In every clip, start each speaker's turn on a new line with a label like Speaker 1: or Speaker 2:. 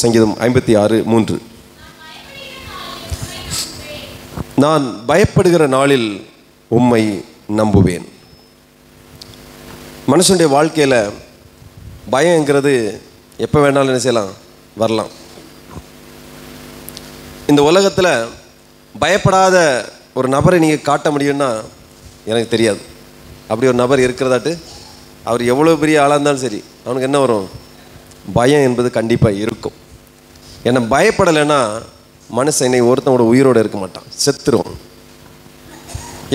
Speaker 1: சங்கீதம் 56:3. நான் பயப்படுகிற நாளில் உம்மை நம்புவேன். மனுஷனுடைய வாழ்க்கையில் பயங்கிறது எப்போ வேணாலும் என்ன செய்யலாம், வரலாம். இந்த உலகத்தில் பயப்படாத ஒரு நபரை நீங்கள் காட்ட முடியும்னா எனக்கு தெரியாது. அப்படி ஒரு நபர் இருக்கிறதாட்டு அவர் எவ்வளோ பெரிய ஆளாக இருந்தாலும் சரி, அவனுக்கு என்ன வரும், பயம் என்பது கண்டிப்பாக இருக்கும். ஏன்னா பயப்படலைன்னா மனுஷன் என்னை ஒருத்தனோட உயிரோடு இருக்க மாட்டான், செத்துருவான்.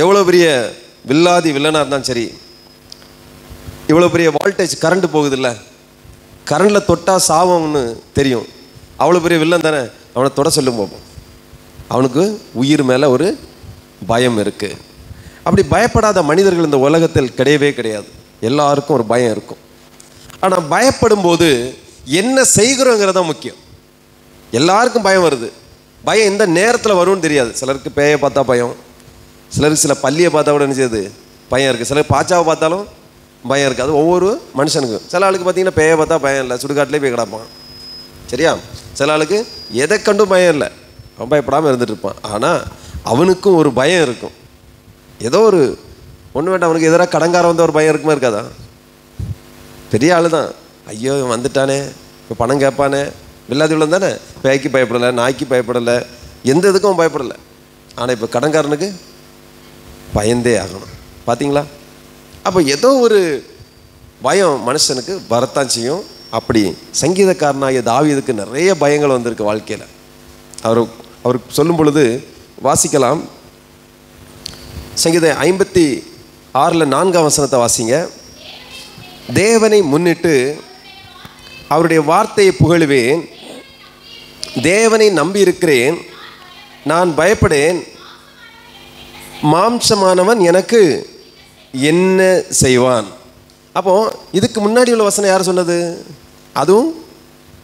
Speaker 1: எவ்வளோ பெரிய வில்லாதி வில்லனாக இருந்தாலும் சரி, இவ்வளோ பெரிய வால்டேஜ் கரண்ட் போகுதில்ல, கரண்டில் தொட்டால் சாவம்னு தெரியும். அவ்வளோ பெரிய வில்லன் தானே, அவனை தொட சொல்லும் போகும். அவனுக்கு உயிர் மேலே ஒரு பயம் இருக்குது. அப்படி பயப்படாத மனிதர்கள் இந்த உலகத்தில் கிடையவே கிடையாது. எல்லாருக்கும் ஒரு பயம் இருக்கும். ஆனால் பயப்படும் போது என்ன செய்கிறோங்கிறத முக்கியம். எல்லாருக்கும் பயம் வருது. பயம் எந்த நேரத்தில் வரும்னு தெரியாது. சிலருக்கு பேயை பார்த்தா பயம், சிலருக்கு சில பள்ளியை பார்த்தா கூட என்ன செய்யுது, பயம் இருக்குது. சிலருக்கு பாச்சாவை பார்த்தாலும் பயம் இருக்குது. அது ஒவ்வொரு மனுஷனுக்கும். சில ஆளுக்கு பார்த்தீங்கன்னா பேயை பார்த்தா பயம் இல்லை, சுடுகாட்டிலே போய் கிடப்பான். சரியா? சில ஆளுக்கு எதை கண்டும் பயம் இல்லை, அவன் பயப்படாமல் இருந்துட்டு இருப்பான். ஆனால் அவனுக்கும் ஒரு பயம் இருக்கும். ஏதோ ஒரு ஒன்று வேண்டாம், அவனுக்கு எதிராக கடங்காரம் வந்து ஒரு பயம் இருக்குமா இருக்காதா? பெரிய ஆள் தான், ஐயோ வந்துட்டானே, இப்போ பணம் கேட்பானே, வில்லாதி உள்ளம் தானே. பேய்க்கு பயப்படலை, நாய்க்கு பயப்படலை, எந்த இதுக்கும் பயப்படலை. ஆனால் இப்போ கடன்காரனுக்கு பயந்தே ஆகணும். பார்த்தீங்களா? அப்போ ஏதோ ஒரு பயம் மனுஷனுக்கு வரத்தான் செய்யும். அப்படி சங்கீதக்காரனாகிய தாவீதுக்கு நிறைய பயங்கள் வந்திருக்கு வாழ்க்கையில். அவர் சொல்லும் பொழுது வாசிக்கலாம். சங்கீதம் 56:4 வாசிங்க. தேவனை முன்னிட்டு அவருடைய வார்த்தையை புகழுவேன், தேவனை நம்பி இருக்கிறேன், நான் பயப்படேன், மாம்சமானவன் எனக்கு என்ன செய்வான். அப்போ இதுக்கு முன்னாடி உள்ள வசனம் யார் சொன்னது? அதுவும்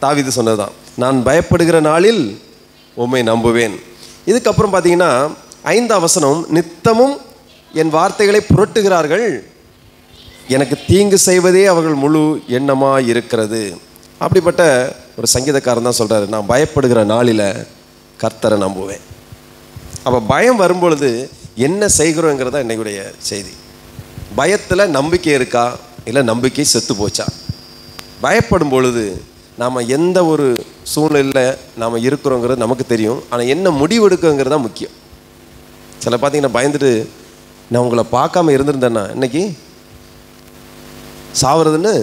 Speaker 1: தாவீது சொன்னதுதான். நான் பயப்படுகிற நாளில் உம்மை நம்புவேன். இதுக்கப்புறம் பார்த்தீங்கன்னா 5ஆம் வசனம், நித்தமும் என் வார்த்தைகளை புரட்டுகிறார்கள், எனக்கு தீங்கு செய்வதே அவர்கள் முழு எண்ணமாக இருக்கிறது. அப்படிப்பட்ட ஒரு சங்கீதக்காரன் தான் சொல்கிறாரு, நான் பயப்படுகிற நாளில் கர்த்தரை நம்புவேன். அப்போ பயம் வரும்பொழுது என்ன செய்கிறோங்கிறதா என்னைக்குடைய செய்தி. பயத்தில் நம்பிக்கை இருக்கா, இல்லை நம்பிக்கை செத்து போச்சா? பயப்படும் பொழுது நாம் எந்த ஒரு சூழ்நிலையில் நாம் இருக்கிறோங்கிறது நமக்கு தெரியும். ஆனால் என்ன முடிவு எடுக்குங்கிறது தான் முக்கியம். சில பார்த்தீங்கன்னா பயந்துட்டு, நான் உங்களை பார்க்காம இருந்திருந்தேன்னா இன்னைக்கு சாவறதுன்னு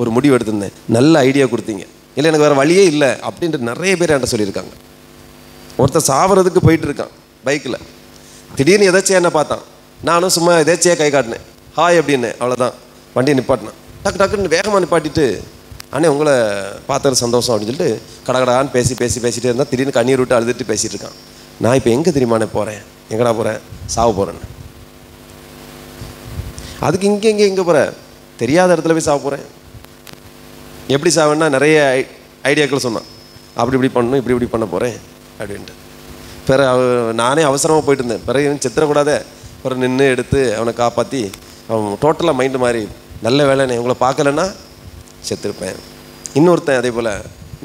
Speaker 1: ஒரு முடிவு எடுத்திருந்தேன், நல்ல ஐடியா கொடுத்தீங்க, இல்லை எனக்கு வேறு வழியே இல்லை அப்படின்ட்டு நிறைய பேர் என்கிட்ட சொல்லியிருக்காங்க. ஒருத்தர் சாவறதுக்கு போயிட்டு இருக்கான் பைக்கில், திடீர்னு எதாச்சியாக என்ன பார்த்தான், நானும் சும்மா எதாச்சியாக கை காட்டினேன், ஹாய் அப்படின்னு, அவ்வளோதான் வண்டியை நிப்பாட்டினேன். டக்குன்னு வேகமாக நிப்பாட்டிட்டு, அண்ணே உங்களை பார்த்தது சந்தோஷம் அப்படின்னு சொல்லிட்டு கடகடான்னு பேசிகிட்டே இருந்தால் திடீர்னு கண்ணீர் விட்டு அழுதுட்டு பேசிகிட்டு இருக்கான். நான் இப்போ எங்கே தெரியுமாண்ணே போகிறேன், எங்கடா போகிறேன், சாவ போகிறேன்னு. அதுக்கு இங்கே போகிறேன், தெரியாத இடத்துல போய் சாவ போகிறேன். எப்படி சாவேன்னா நிறைய ஐடியாக்கள் சொன்னான். இப்படி பண்ணணும், இப்படி பண்ண போகிறேன் அப்படின்ட்டு. பிறகு நானே அவசரமாக போயிட்டு இருந்தேன். பிறகு சித்திரக்கூடாத பிறகு நின்று எடுத்து அவனை காப்பாற்றி அவன் டோட்டலாக மைண்டு மாதிரி, நல்ல வேலைண்ணே உங்களை பார்க்கலன்னா செத்துருப்பேன். இன்னொருத்தன் அதே போல்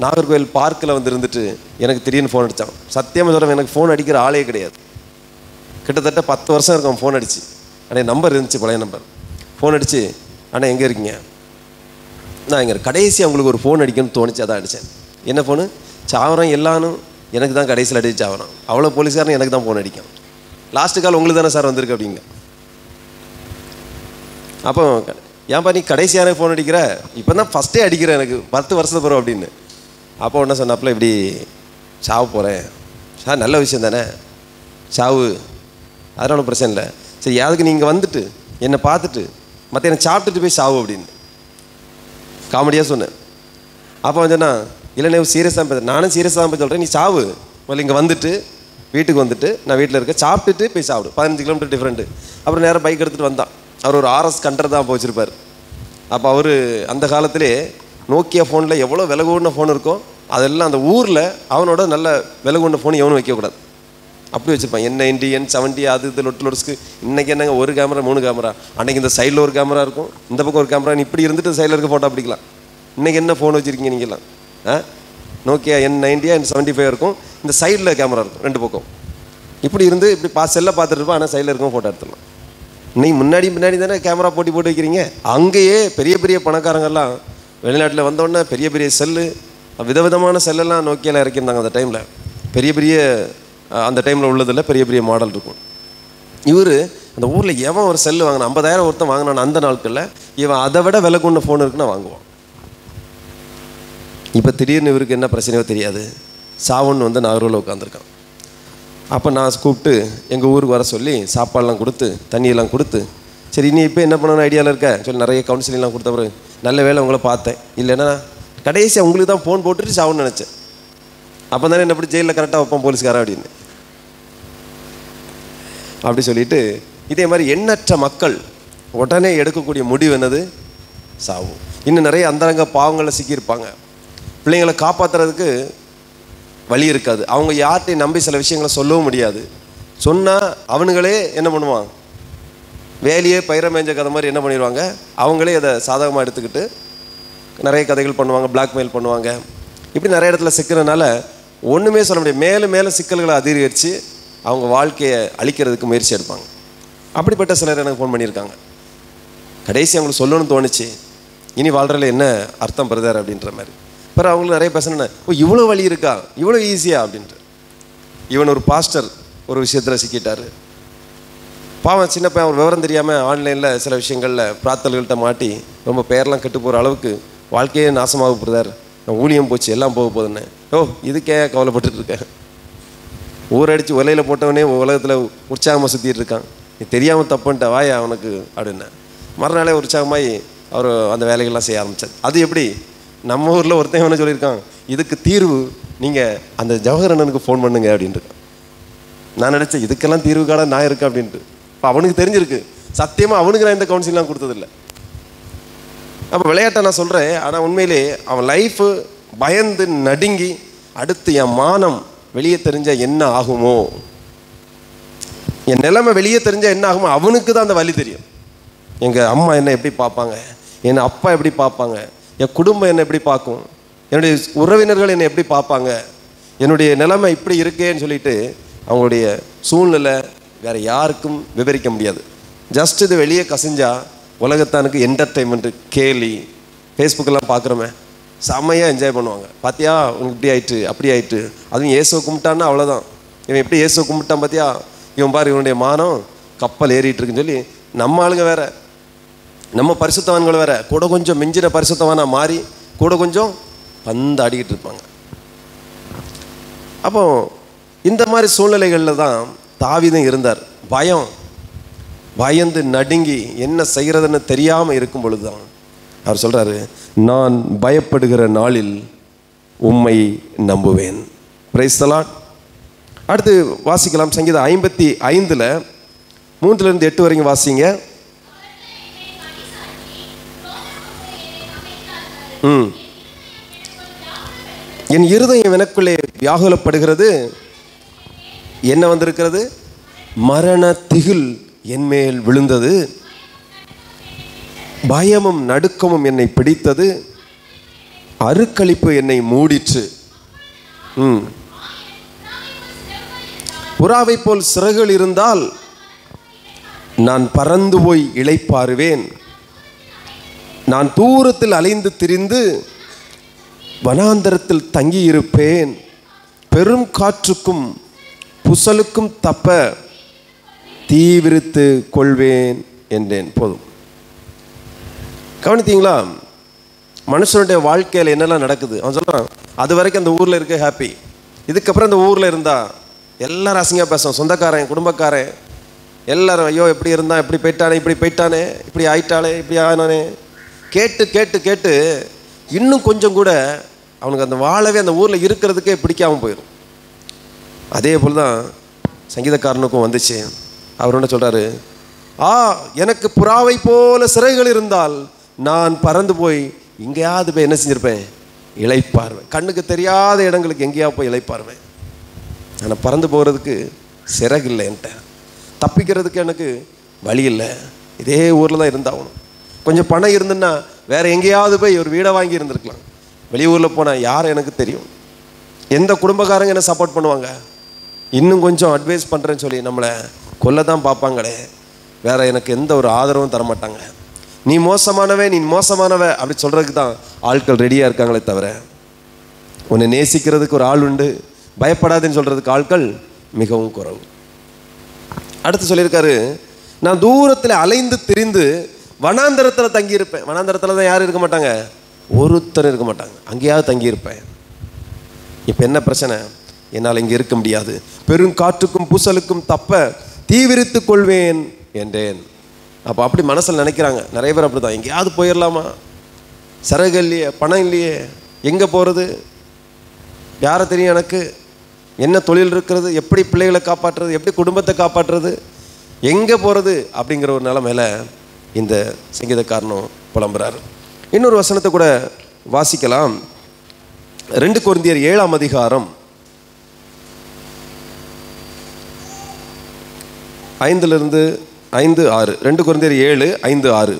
Speaker 1: நாகர்கோவில் பார்க்கில் வந்து இருந்துட்டு எனக்கு திடீர்னு ஃபோன் அடித்தான். சத்தியமாக சொல்கிறேன், எனக்கு ஃபோன் அடிக்கிற ஆளே கிடையாது. கிட்டத்தட்ட 10 வருஷம் இருக்கும் ஃபோன் அடித்து. அண்ணே நம்பர் இருந்துச்சு, பழைய நம்பர். ஃபோன் அடித்து, அண்ணா எங்கே இருக்கீங்க, நான் இங்கே கடைசியாக உங்களுக்கு ஒரு ஃபோன் அடிக்கணும்னு தோணுச்சு, அதான் அடித்தேன். என்ன ஃபோனு, சாவரம் எல்லாரும் எனக்கு தான் கடைசியில் அடிச்சு சாவரம், அவ்வளோ போலீஸ்காரன் எனக்கு தான் ஃபோன் அடிக்கும், லாஸ்ட்டு கால் உங்களுக்கு தானே சார் வந்திருக்கு அப்படிங்க. அப்போ ஏன்பா நீ கடைசியான ஃபோன் அடிக்கிற, இப்போ தான் ஃபஸ்ட்டே அடிக்கிறேன், எனக்கு 10 வருஷத்துக்கு போகிறோம் அப்படின்னு. அப்போ ஒன்று சொன்னாப்புல, இப்படி சாவு போகிறேன் சார், நல்ல விஷயம் தானே சாவு, அதெல்லாம் ஒன்றும் பிரச்சனை இல்லை, சரி அதுக்கு நீங்கள் வந்துட்டு என்னை பார்த்துட்டு மற்ற என்னை சாப்பிட்டுட்டு போய் சாவு அப்படின்னு காமெடியாக சொன்னேன். அப்போ வந்துன்னா, இல்லை நீ சீரியஸாக பேசுகிறேன், நானும் சீரியஸாக தான் போய் சொல்கிறேன், நீ சாவு முதல்ல, இங்கே வந்துட்டு வீட்டுக்கு வந்துட்டு நான் வீட்டில் இருக்க சாப்பிட்டுட்டு போய் சாப்பிடு, 15 கிலோமீட்டர் டிஃப்ரெண்ட்டு. அப்புறம் நேராக பைக் எடுத்துகிட்டு வந்தான். அவர் ஒரு RS கண்டர் தான் போச்சிருப்பார். அப்போ அவர் அந்த காலத்திலே நோக்கியா ஃபோனில் எவ்வளோ விலை கூடின ஃபோன் இருக்கும், அதெல்லாம் அந்த ஊரில் அவனோட நல்ல விலை கூடின ஃபோன் எவனும் வைக்கக்கூடாது, அப்படி வச்சுருப்பான். N90 N70 அது இது லொட்ஸ்க்கு. இன்றைக்கி என்னங்க ஒரு கேமரா 3 கேமரா, அன்றைக்கி இந்த சைடில் ஒரு கேமரா இருக்கும், இந்த பக்கம் ஒரு கேமரா, இப்படி இருந்துட்டு சைடில் இருக்க ஃபோட்டோ பிடிக்கலாம். இன்றைக்கி என்ன ஃபோன் வச்சுருக்கீங்க நீங்களாம்? நோக்கியா N90 N75 இருக்கும். இந்த சைடில் கேமரா இருக்கும், 2 பக்கம். இப்படி இருந்து இப்படி செல்லை பார்த்துட்டு இருப்போம், ஆனால் சைடில் இருக்கும் ஃபோட்டோ எடுத்துடலாம். நீங்கள் முன்னாடி தானே கேமரா போட்டு வைக்கிறீங்க. அங்கேயே பெரிய பெரிய பணக்காரங்கெல்லாம் வெளிநாட்டில் வந்தோடனே பெரிய பெரிய செல்லு, விதவிதமான செல்லெல்லாம் நோக்கியால் இறக்கியிருந்தாங்க அந்த டைமில். பெரிய பெரிய அந்த டைமில் உள்ளதில் பெரிய பெரிய மாடல் இருக்கும். இவர் அந்த ஊரில் எவன் ஒரு செல்லு வாங்கினான், 50,000 ஒருத்தன் வாங்கினான் அந்த நாட்களில், இவன் அதை விட விலை கொண்ட ஃபோன் இருக்குன்னா வாங்குவான். இப்போ திடீர்னு இவருக்கு என்ன பிரச்சனையோ தெரியாது, சாவுன்னு வந்து நாகூரில் உட்காந்துருக்கான். அப்போ நான் கூப்பிட்டு எங்கள் ஊருக்கு வர சொல்லி சாப்பாடெலாம் கொடுத்து தண்ணியெல்லாம் கொடுத்து, சரி நீ இப்போ என்ன பண்ணணும் ஐடியாவில் இருக்க சொல்லி நிறைய கவுன்சிலிங்லாம் கொடுத்த பிறகு நல்ல வேலை உங்களை பார்த்தேன், இல்லைன்னா கடைசியாக உங்களுக்கு தான் ஃபோன் போட்டுட்டு சாவுன்னு நினச்சேன். அப்போ தானே என்ன எப்படி ஜெயிலில் கரெக்டாக வைப்பான் போலீஸ்காரன் அப்படின்னு. அப்படி சொல்லிட்டு இதே மாதிரி எண்ணற்ற மக்கள் உடனே எடுக்கக்கூடிய முடிவு என்னது? சாவு. இன்னும் நிறைய அந்தரங்க பாவங்களில் சிக்கியிருப்பாங்க. பிள்ளைங்களை காப்பாற்றுறதுக்கு வழி இருக்காது. அவங்க யார்கிட்டையும் நம்பி சில விஷயங்களை சொல்லவும் முடியாது. சொன்னால் அவனுங்களே என்ன பண்ணுவான், வேலையே பயிர மேஞ்ச கதை மாதிரி என்ன பண்ணிடுவாங்க, அவங்களே அதை சாதகமாக எடுத்துக்கிட்டு நிறைய கதைகள் பண்ணுவாங்க, பிளாக்மெயில் பண்ணுவாங்க. இப்படி நிறைய இடத்துல சிக்கிறதுனால ஒன்றுமே சொல்ல முடியாது. மேலும் மேலும் சிக்கல்களை அதிகரித்து அவங்க வாழ்க்கையை அழிக்கிறதுக்கு முயற்சி எடுப்பாங்க. அப்படிப்பட்ட சிலர் எனக்கு ஃபோன் பண்ணியிருக்காங்க. கடைசி அவங்களுக்கு சொல்லணும்னு தோணுச்சு, இனி வாழ்கிறதுல என்ன அர்த்தம் பிரதர் அப்படின்ற மாதிரி. பிறகு அவங்களுக்கு நிறைய பேசணுன்னு, ஓ இவ்வளோ வழி இருக்கா, இவ்வளோ ஈஸியா அப்படின்ட்டு. இவன் ஒரு பாஸ்டர் ஒரு விஷயத்தில் சிக்கிட்டார். பாவம் சின்ன பையன், ஒரு விவரம் தெரியாமல் ஆன்லைனில் சில விஷயங்களில் பிரார்த்தல்கள்கிட்ட மாட்டி ரொம்ப பேரெலாம் கெட்டு போகிற அளவுக்கு வாழ்க்கையே நாசமாக பிரதர், ஊழியம் போச்சு, எல்லாம் போக போகுதுன்னு. ஓ இதுக்கே கவலைப்பட்டுட்டு இருக்கேன். ஊரடிச்சு உலையில் போட்டவனே உலகத்தில் உற்சாகமாக சுற்றிட்டு இருக்கான், நீ தெரியாமல் தப்புன்ட்ட வாயா அவனுக்கு அப்படின்னு. மறுநாளே உற்சாகமாகி அவர் அந்த வேலைகள்லாம் செய்ய ஆரம்பித்தார். அது எப்படி, நம்ம ஊரில் ஒருத்தன் என்ன சொல்லியிருக்கான், இதுக்கு தீர்வு நீங்கள் அந்த ஜவஹரண்ணனுக்கு ஃபோன் பண்ணுங்க அப்படின்ட்டு. நான் நினச்சேன் இதுக்கெல்லாம் தீர்வு காண நான் இருக்கேன் அப்படின்ட்டு. இப்போ அவனுக்கு தெரிஞ்சிருக்கு, சத்தியமாக அவனுக்கு நான் இந்த கவுன்சிலாம் கொடுத்ததில்லை. அப்போ விளையாட்டை நான் சொல்கிறேன், ஆனால் உண்மையிலே அவன் லைஃபு பயந்து நடுங்கி, அடுத்து என் மானம் வெளியே தெரிஞ்சால் என்ன ஆகுமோ, என் நிலைமை வெளியே தெரிஞ்சால் என்ன ஆகுமோ, அவனுக்கு தான் அந்த வலி தெரியும். எங்கள் அம்மா என்னை எப்படி பார்ப்பாங்க, என் அப்பா எப்படி பார்ப்பாங்க, என் குடும்பம் என்னை எப்படி பார்க்கும், என்னுடைய உறவினர்கள் என்னை எப்படி பார்ப்பாங்க, என்னுடைய நிலைமை இப்படி இருக்கேன்னு சொல்லிட்டு அவங்களுடைய சூழ்நிலை வேறு யாருக்கும் விவரிக்க முடியாது. ஜஸ்ட் இது வெளியே கசிஞ்சா உலகத்தானுக்கு என்டர்டெயின்மெண்ட்டு, கேலி, ஃபேஸ்புக்கெல்லாம் பார்க்குறோமே செம்மையாக என்ஜாய் பண்ணுவாங்க. பார்த்தியா உனக்கு இப்படி ஆயிட்டு அப்படி ஆயிட்டு, அதுவும் இயேசுவை கும்பிட்டான்னா அவ்வளோதான். இவன் எப்படி இயேசுவை கும்பிட்டான் பார்த்தியா, இவன் பாரு இவனுடைய மானம் கப்பல் ஏறிட்டு இருக்குன்னு சொல்லி நம்ம ஆளுங்க வேற, நம்ம பரிசுத்தவான்கள் வேற, கூட கொஞ்சம் மிஞ்சின பரிசுத்தவானாக மாறி கூட கொஞ்சம் பந்து ஆடிக்கிட்டு இருப்பாங்க. அப்போ இந்த மாதிரி சூழ்நிலைகளில் தான் தாவீதும் இருந்தார். பயந்து நடுங்கி என்ன செய்கிறதுன்னு தெரியாமல் இருக்கும் பொழுது தான் அவர் சொல்கிறாரு, நான் பயப்படுகிற நாளில் உம்மை நம்புவேன். Praise the Lord. அடுத்து வாசிக்கலாம். சங்கீதம் 55 3-8 வரைக்கும் வாசிங்க. என் இருதயம் எனக்குள்ளே வியாகுலப்படுகிறது, என்ன வந்திருக்கிறது, மரண திகில் என்மேல் விழுந்தது, பயமும் நடுக்கமும் என்னை பிடித்தது, அருக்களிப்பு என்னை மூடிற்று. புறாவை போல் சிறகுகள் இருந்தால் நான் பறந்து போய் இளைப்பாறுவேன். நான் தூரத்தில் அலைந்து திரிந்து வனாந்தரத்தில் தங்கியிருப்பேன். பெரும் காற்றுக்கும் புசலுக்கும் தப்ப தீவிரித்து கொள்வேன் என்றேன். போதும். கவனித்தீங்களா? மனுஷனுடைய வாழ்க்கையில் என்னெல்லாம் நடக்குது. அவன் சொல்கிறான், அது வரைக்கும் அந்த ஊரில் இருக்க ஹாப்பி, இதுக்கப்புறம் அந்த ஊரில் இருந்தால் எல்லாரும் அசிங்கமாக பேசுவான். சொந்தக்காரன், குடும்பக்காரன் எல்லாரும், ஐயோ எப்படி இருந்தான், இப்படி போயிட்டானே, இப்படி போயிட்டானே, இப்படி ஆயிட்டாலே, இப்படி ஆனானே, கேட்டு கேட்டு கேட்டு இன்னும் கொஞ்சம் கூட அவனுக்கு அந்த வாழவே அந்த ஊரில் இருக்கிறதுக்கே பிடிக்காமல் போயிடும். அதே போல் தான் சங்கீதக்காரனுக்கும் வந்துச்சு. அவர் என்ன சொல்கிறாரு, எனக்கு புறாவை போல சிறைகள் இருந்தால் நான் பறந்து போய் எங்கேயாவது போய் என்ன செஞ்சுருப்பேன், இளைப்பாருவேன். கண்ணுக்கு தெரியாத இடங்களுக்கு எங்கேயாவது போய் இளைப்பாருவேன். ஆனால் பறந்து போகிறதுக்கு சிறகு இல்லை, என்கிட்ட தப்பிக்கிறதுக்கு எனக்கு வழி இல்லை. இதே ஊரில் தான் இருந்தாகணும். கொஞ்சம் பணம் இருந்துன்னா வேறு எங்கேயாவது போய் ஒரு வீடை வாங்கி இருந்திருக்கலாம். வெளியூரில் போனால் யார் எனக்கு தெரியும், எந்த குடும்பக்காரங்க என்ன சப்போர்ட் பண்ணுவாங்க? இன்னும் கொஞ்சம் அட்வைஸ் பண்ணுறேன்னு சொல்லி நம்மளை கொல்ல தான் பார்ப்பாங்களே, வேற எனக்கு எந்த ஒரு ஆதரவும் தரமாட்டாங்க. நீ மோசமானவே, நீ மோசமானவ அப்படி சொல்கிறதுக்கு தான் ஆட்கள் ரெடியாக இருக்காங்களே தவிர, உன்னை நேசிக்கிறதுக்கு ஒரு ஆள் உண்டு, பயப்படாதுன்னு சொல்கிறதுக்கு ஆட்கள் மிகவும் குறைவு. அடுத்து சொல்லியிருக்காரு, நான் தூரத்தில் அலைந்து திரிந்து வனாந்தரத்தில் தங்கியிருப்பேன். வனாந்தரத்தில் தான் யாரும் இருக்க மாட்டாங்க, ஒருத்தர் இருக்க மாட்டாங்க, அங்கேயாவது தங்கியிருப்பேன். இப்போ என்ன பிரச்சனை? என்னால் இங்கே இருக்க முடியாது, பெருங்காற்றுக்கும் பூசலுக்கும் தப்ப தீவிரித்து கொள்வேன் என்றேன். அப்போ அப்படி மனசில் நினைக்கிறாங்க நிறைய பேர். அப்படி தான், எங்கேயாவது போயிடலாமா, சரகு இல்லையே, பணம் இல்லையே, எங்கே போகிறது, யாரை தெரியும் எனக்கு, என்ன தொழில் இருக்கிறது, எப்படி பிள்ளைகளை காப்பாற்றுறது, எப்படி குடும்பத்தை காப்பாற்றுறது, எங்கே போகிறது அப்படிங்கிற ஒரு நிலைமையில இந்த சங்கீதக்காரனும் புலம்புறாரு. இன்னொரு வசனத்தை கூட வாசிக்கலாம். 2 கொரிந்தியர் 7ஆம் அதிகாரம் 5 5 6. 2 கொரிந்தியர் 7 5 6.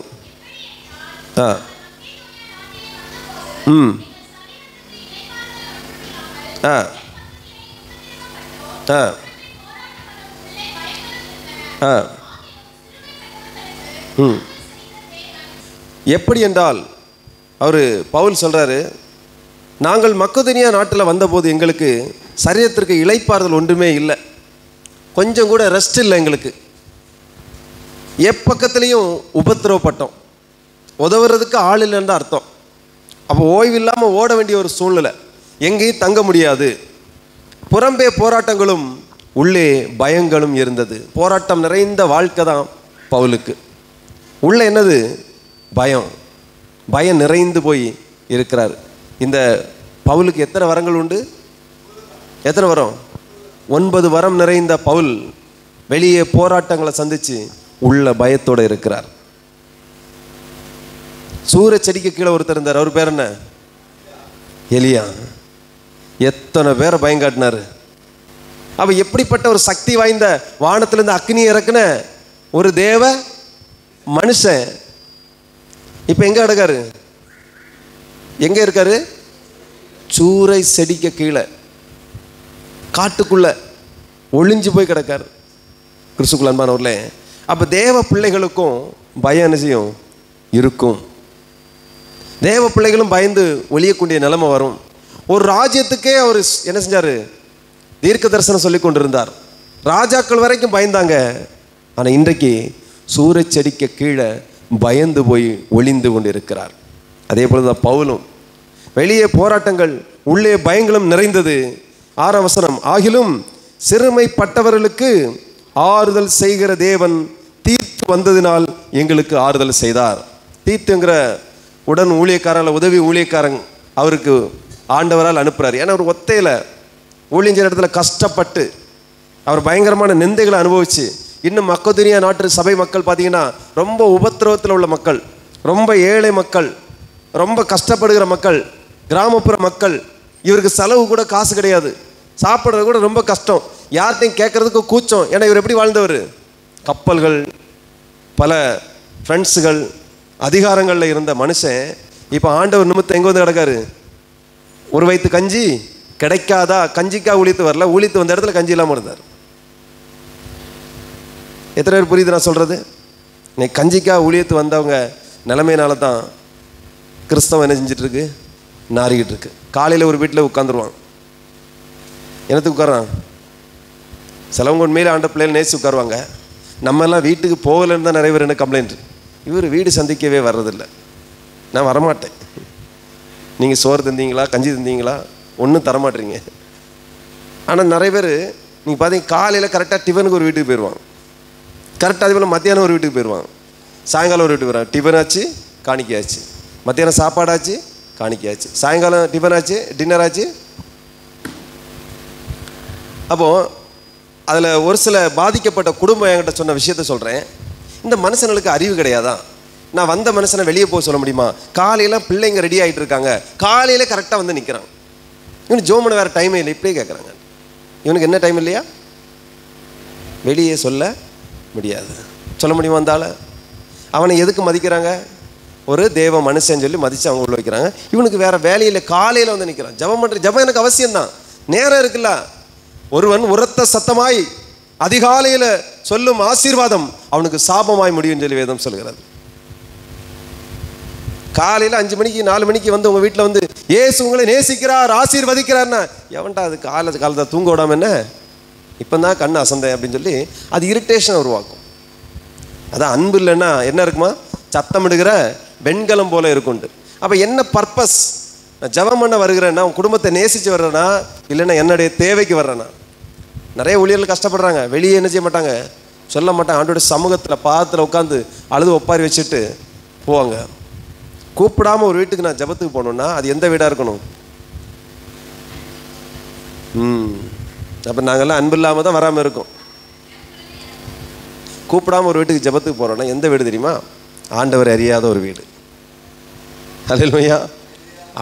Speaker 1: எப்படி என்றால் அவர் பவுல் சொல்றாரு, நாங்கள் மக்கெதோனியா நாட்டில் வந்தபோது எங்களுக்கு சரீரத்திற்கு இளைப்பாறுதல் ஒன்றுமே இல்லை, கொஞ்சம் கூட ரெஸ்ட் இல்லை எங்களுக்கு, எப்பக்கத்துலேயும் உபத்திரவப்பட்டோம், உதவுறதுக்கு ஆள் இல்லைன்னு அர்த்தம். அப்போ ஓய்வு இல்லாமல் ஓட வேண்டிய ஒரு சூழ்நிலை, எங்கேயும் தங்க முடியாது, புறம்பே போராட்டங்களும் உள்ளே பயங்களும் இருந்தது. போராட்டம் நிறைந்த வாழ்க்கை தான் பவுலுக்கு. உள்ள என்னது? பயம். பயம் நிறைந்து போய் இருக்கிறார். இந்த பவுலுக்கு எத்தனை வரங்கள் உண்டு? எத்தனை வரம்? 9 வரம் நிறைந்த பவுல் வெளியே போராட்டங்களை சந்திச்சு உள்ள பயத்தோடு இருக்கிறார். சூரிய செடிக்கு கீழே ஒருத்தர் இருந்தார், அவர் பேர் என்ன? எலியா. எத்தனை பேரை பயம் காட்டினாரு. அப்ப எப்படிப்பட்ட ஒரு சக்தி வாய்ந்த வானத்திலிருந்து அக்னி இறக்குன ஒரு தேவ மனுஷன் இப்ப எங்க அடக்காரு? எங்க இருக்காரு? சூறை செடிக்க கீழே காட்டுக்குள்ள ஒளிஞ்சு போய் கிடக்காரு. கிறிஸ்துக்குள் அன்பானவர்களே, அப்ப தேவ பிள்ளைகளுக்கும் பயம் என்ன செய்யும்? இருக்கும். தேவ பிள்ளைகளும் பயந்து ஒளியக்கூடிய நிலைமை வரும். ஒரு ராஜ்யத்துக்கே அவர் என்ன செஞ்சாரு? தீர்க்க தரிசனம் சொல்லி கொண்டிருந்தார். ராஜாக்கள் வரைக்கும் பயந்தாங்க. ஆனா இன்றைக்கு சூறை செடிக்க கீழே பயந்து போய் ஒளிந்து கொண்டு இருக்கிறார். அதே போலதான் பவுலும். வெளியே போராட்டங்கள், உள்ளே பயங்களும் நிறைந்தது. 6ஆம் வசனம், ஆகிலும் சிறுமைப்பட்டவர்களுக்கு ஆறுதல் செய்கிற தேவன் தீர்த்து வந்ததினால் எங்களுக்கு ஆறுதல் செய்தார். தீர்த்துங்கிற உடன் ஊழியக்காரங்கள உதவி ஊழியக்காரன் அவருக்கு ஆண்டவரால் அனுப்புறாரு. ஏன்னா அவர் ஒத்தையில ஊழியஞ்ச இடத்துல கஷ்டப்பட்டு அவர் பயங்கரமான நிந்தைகளை அனுபவிச்சு, இன்னும் மக்கெதோனியா நாட்டு சபை மக்கள் பார்த்தீங்கன்னா ரொம்ப உபத்திரவத்தில் உள்ள மக்கள், ரொம்ப ஏழை மக்கள், ரொம்ப கஷ்டப்படுகிற மக்கள், கிராமப்புற மக்கள். இவருக்கு செலவு கூட காசு கிடையாது, சாப்பிட்றது கூட ரொம்ப கஷ்டம், யார்கிட்டையும் கேட்கறதுக்கு கூச்சம். ஏன்னா இவர் எப்படி வாழ்ந்தவர்? கப்பல்கள், பல ஃப்ரெண்ட்ஸுகள், அதிகாரங்களில் இருந்த மனுஷன் இப்போ ஆண்டவர் நிமித்தம் எங்கே வந்து கிடக்காரு? ஒரு வயிற்று கஞ்சி கிடைக்காதா? கஞ்சிக்கா ஊழித்து வரல, ஊழித்து வந்த இடத்துல கஞ்சி இல்லாமல் இருந்தார். எத்தனை பேர் புரியுது நான் சொல்கிறது? இன்னைக்கு கஞ்சிக்கா ஊழியத்து வந்தவங்க நிலைமையினால தான் கிறிஸ்தவம் என்ன செஞ்சிட்ருக்கு? நாறிக்கிட்டு இருக்கு. காலையில் ஒரு வீட்டில் உட்காந்துருவான். என்னத்துக்கு உட்காரான்? சிலவங்க உண்மையிலே ஆண்ட பிள்ளைகள் நேசி உட்காருவாங்க. நம்மெல்லாம் வீட்டுக்கு போகலன்னு தான் நிறைய பேர் என்ன கம்ப்ளைண்ட், இவர் வீடு சந்திக்கவே வர்றதில்லை, நான் வரமாட்டேன், நீங்கள் சோறு தந்தீங்களா, கஞ்சி தந்தீங்களா, ஒன்றும் தரமாட்டீங்க. ஆனால் நிறைய பேர் நீங்கள் பார்த்தீங்க காலையில் கரெக்டாக டிஃபனுக்கு ஒரு வீட்டுக்கு போயிடுவாங்க, கரெக்டாக அதே போல் மத்தியானம் ஒரு வீட்டுக்கு போயிடுவாங்க, சாயங்காலம் ஒரு வீட்டுக்கு போயிடுவாங்க. டிஃபன் ஆச்சு, காணிக்கையாச்சு, மத்தியானம் சாப்பாடாச்சு, காணிக்கையாச்சு, சாயங்காலம் டிஃபன் ஆச்சு, டின்னர் ஆச்சு. அப்போது அதில் ஒரு சில பாதிக்கப்பட்ட குடும்பம் என்கிட்ட சொன்ன விஷயத்த சொல்கிறேன். இந்த மனுஷனுக்கு அறிவு கிடையாதான்? நான் வந்த மனுஷனை வெளியே போக சொல்ல முடியுமா? காலையில் பிள்ளைங்க ரெடி ஆகிட்டு இருக்காங்க, காலையில் கரெக்டாக வந்து நிற்கிறான். இவனுக்கு ஜோம் பண்ண வேறு டைமே இல்லை, இப்படியே கேட்குறாங்க. இவனுக்கு என்ன டைம் இல்லையா? வெளியே சொல்ல முடியாது. சொல்ல முடியுமா? வந்தால அவனை எதுக்கு மதிக்கிறாங்க? ஒரு தேவ மனுஷன் சொல்லி மதித்து அவங்க உள்ள வைக்கிறாங்க. இவனுக்கு வேறு வேலையில் காலையில் வந்து நிற்கிறான். ஜபம் பண்ணுற ஜபம் எனக்கு அவசியம்தான், நேரம் இருக்குல்ல. ஒருவன் உரத்த சத்தமாய் அதிகாலையில் சொல்லும் ஆசீர்வாதம் அவனுக்கு சாபமாய் முடியும் சொல்லி வேதம் சொல்கிறது. காலையில் 5 மணிக்கு 4 மணிக்கு வந்து உங்கள் வீட்டில் வந்து ஏசு உங்களை நேசிக்கிறார் ஆசீர்வதிக்கிறார்னா எவன்டா அது காலத்தை தூங்க விடாம என்ன இப்போ தான் கண்ணு அசந்தேன் அப்படின்னு சொல்லி அது இரிட்டேஷனை உருவாக்கும். அதான் அன்பு இல்லைன்னா என்ன இருக்குமா, சத்தமிடுகிற வெண்கலம் போல இருக்குண்டு. அப்போ என்ன பர்பஸ்? நான் ஜெபம் பண்ண வருகிறேன்னா உன் குடும்பத்தை நேசித்து வர்றேன்னா, இல்லைன்னா என்னுடைய தேவைக்கு வர்றேன்னா. நிறைய ஊழியர்கள் கஷ்டப்படுறாங்க, வெளியே என்ன செய்ய மாட்டாங்க, சொல்ல மாட்டாங்க. ஆண்டோட சமூகத்தில் பாதத்தில் உட்காந்து அழுது ஒப்பாரி வச்சுட்டு போவாங்க. கூப்பிடாமல் ஒரு வீட்டுக்கு நான் ஜெபத்துக்கு போகணுன்னா அது எந்த வீடாக இருக்கணும்? அப்போ நாங்கள்லாம் அன்பு இல்லாமல் தான் வராமல் இருக்கோம். கூப்பிடாமல் ஒரு வீட்டுக்கு ஜெபத்துக்கு போகிறோன்னா எந்த வீடு தெரியுமா? ஆண்டவர் அறியாத ஒரு வீடு. அல்லேலூயா.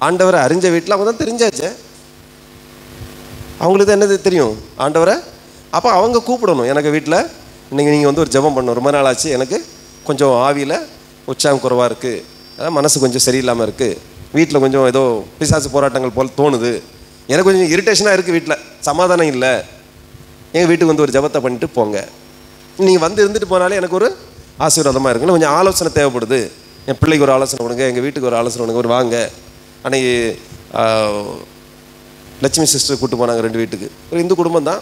Speaker 1: ஆண்டவரை அறிஞ்ச வீட்டில் அவங்க தான் தெரிஞ்சாச்சே, அவங்களுக்கு தான் என்னது தெரியும் ஆண்டவரை. அப்போ அவங்க கூப்பிடணும், எனக்கு வீட்டில் இன்றைக்கி நீங்கள் வந்து ஒரு ஜெபம் பண்ணணும், ரொம்ப நாள் ஆச்சு, எனக்கு கொஞ்சம் ஆவியில் உற்சாகம் குறைவாக இருக்குது, அதான் மனசு கொஞ்சம் சரியில்லாமல் இருக்குது, வீட்டில் கொஞ்சம் ஏதோ பிசாசு போராட்டங்கள் போல் தோணுது, எனக்கு கொஞ்சம் இரிட்டேஷனாக இருக்குது, வீட்டில் சமாதானம் இல்லை, எங்கள் வீட்டுக்கு வந்து ஒரு ஜெபத்தை பண்ணிட்டு போங்க. நீங்கள் வந்து இருந்துட்டு போனாலே எனக்கு ஒரு ஆசீர்வாதமாக இருக்குன்னு கொஞ்சம் ஆலோசனை தேவைப்படுது. என் பிள்ளைக்கு ஒரு ஆலோசனை கொடுங்க, எங்கள் வீட்டுக்கு ஒரு ஆலோசனை கொடுங்க, ஒரு வாங்க. அன்றைக்கி லட்சுமி சிஸ்டர் கூப்பிட்டு போனாங்க 2 வீட்டுக்கு, ஒரு இந்து குடும்பம் தான்,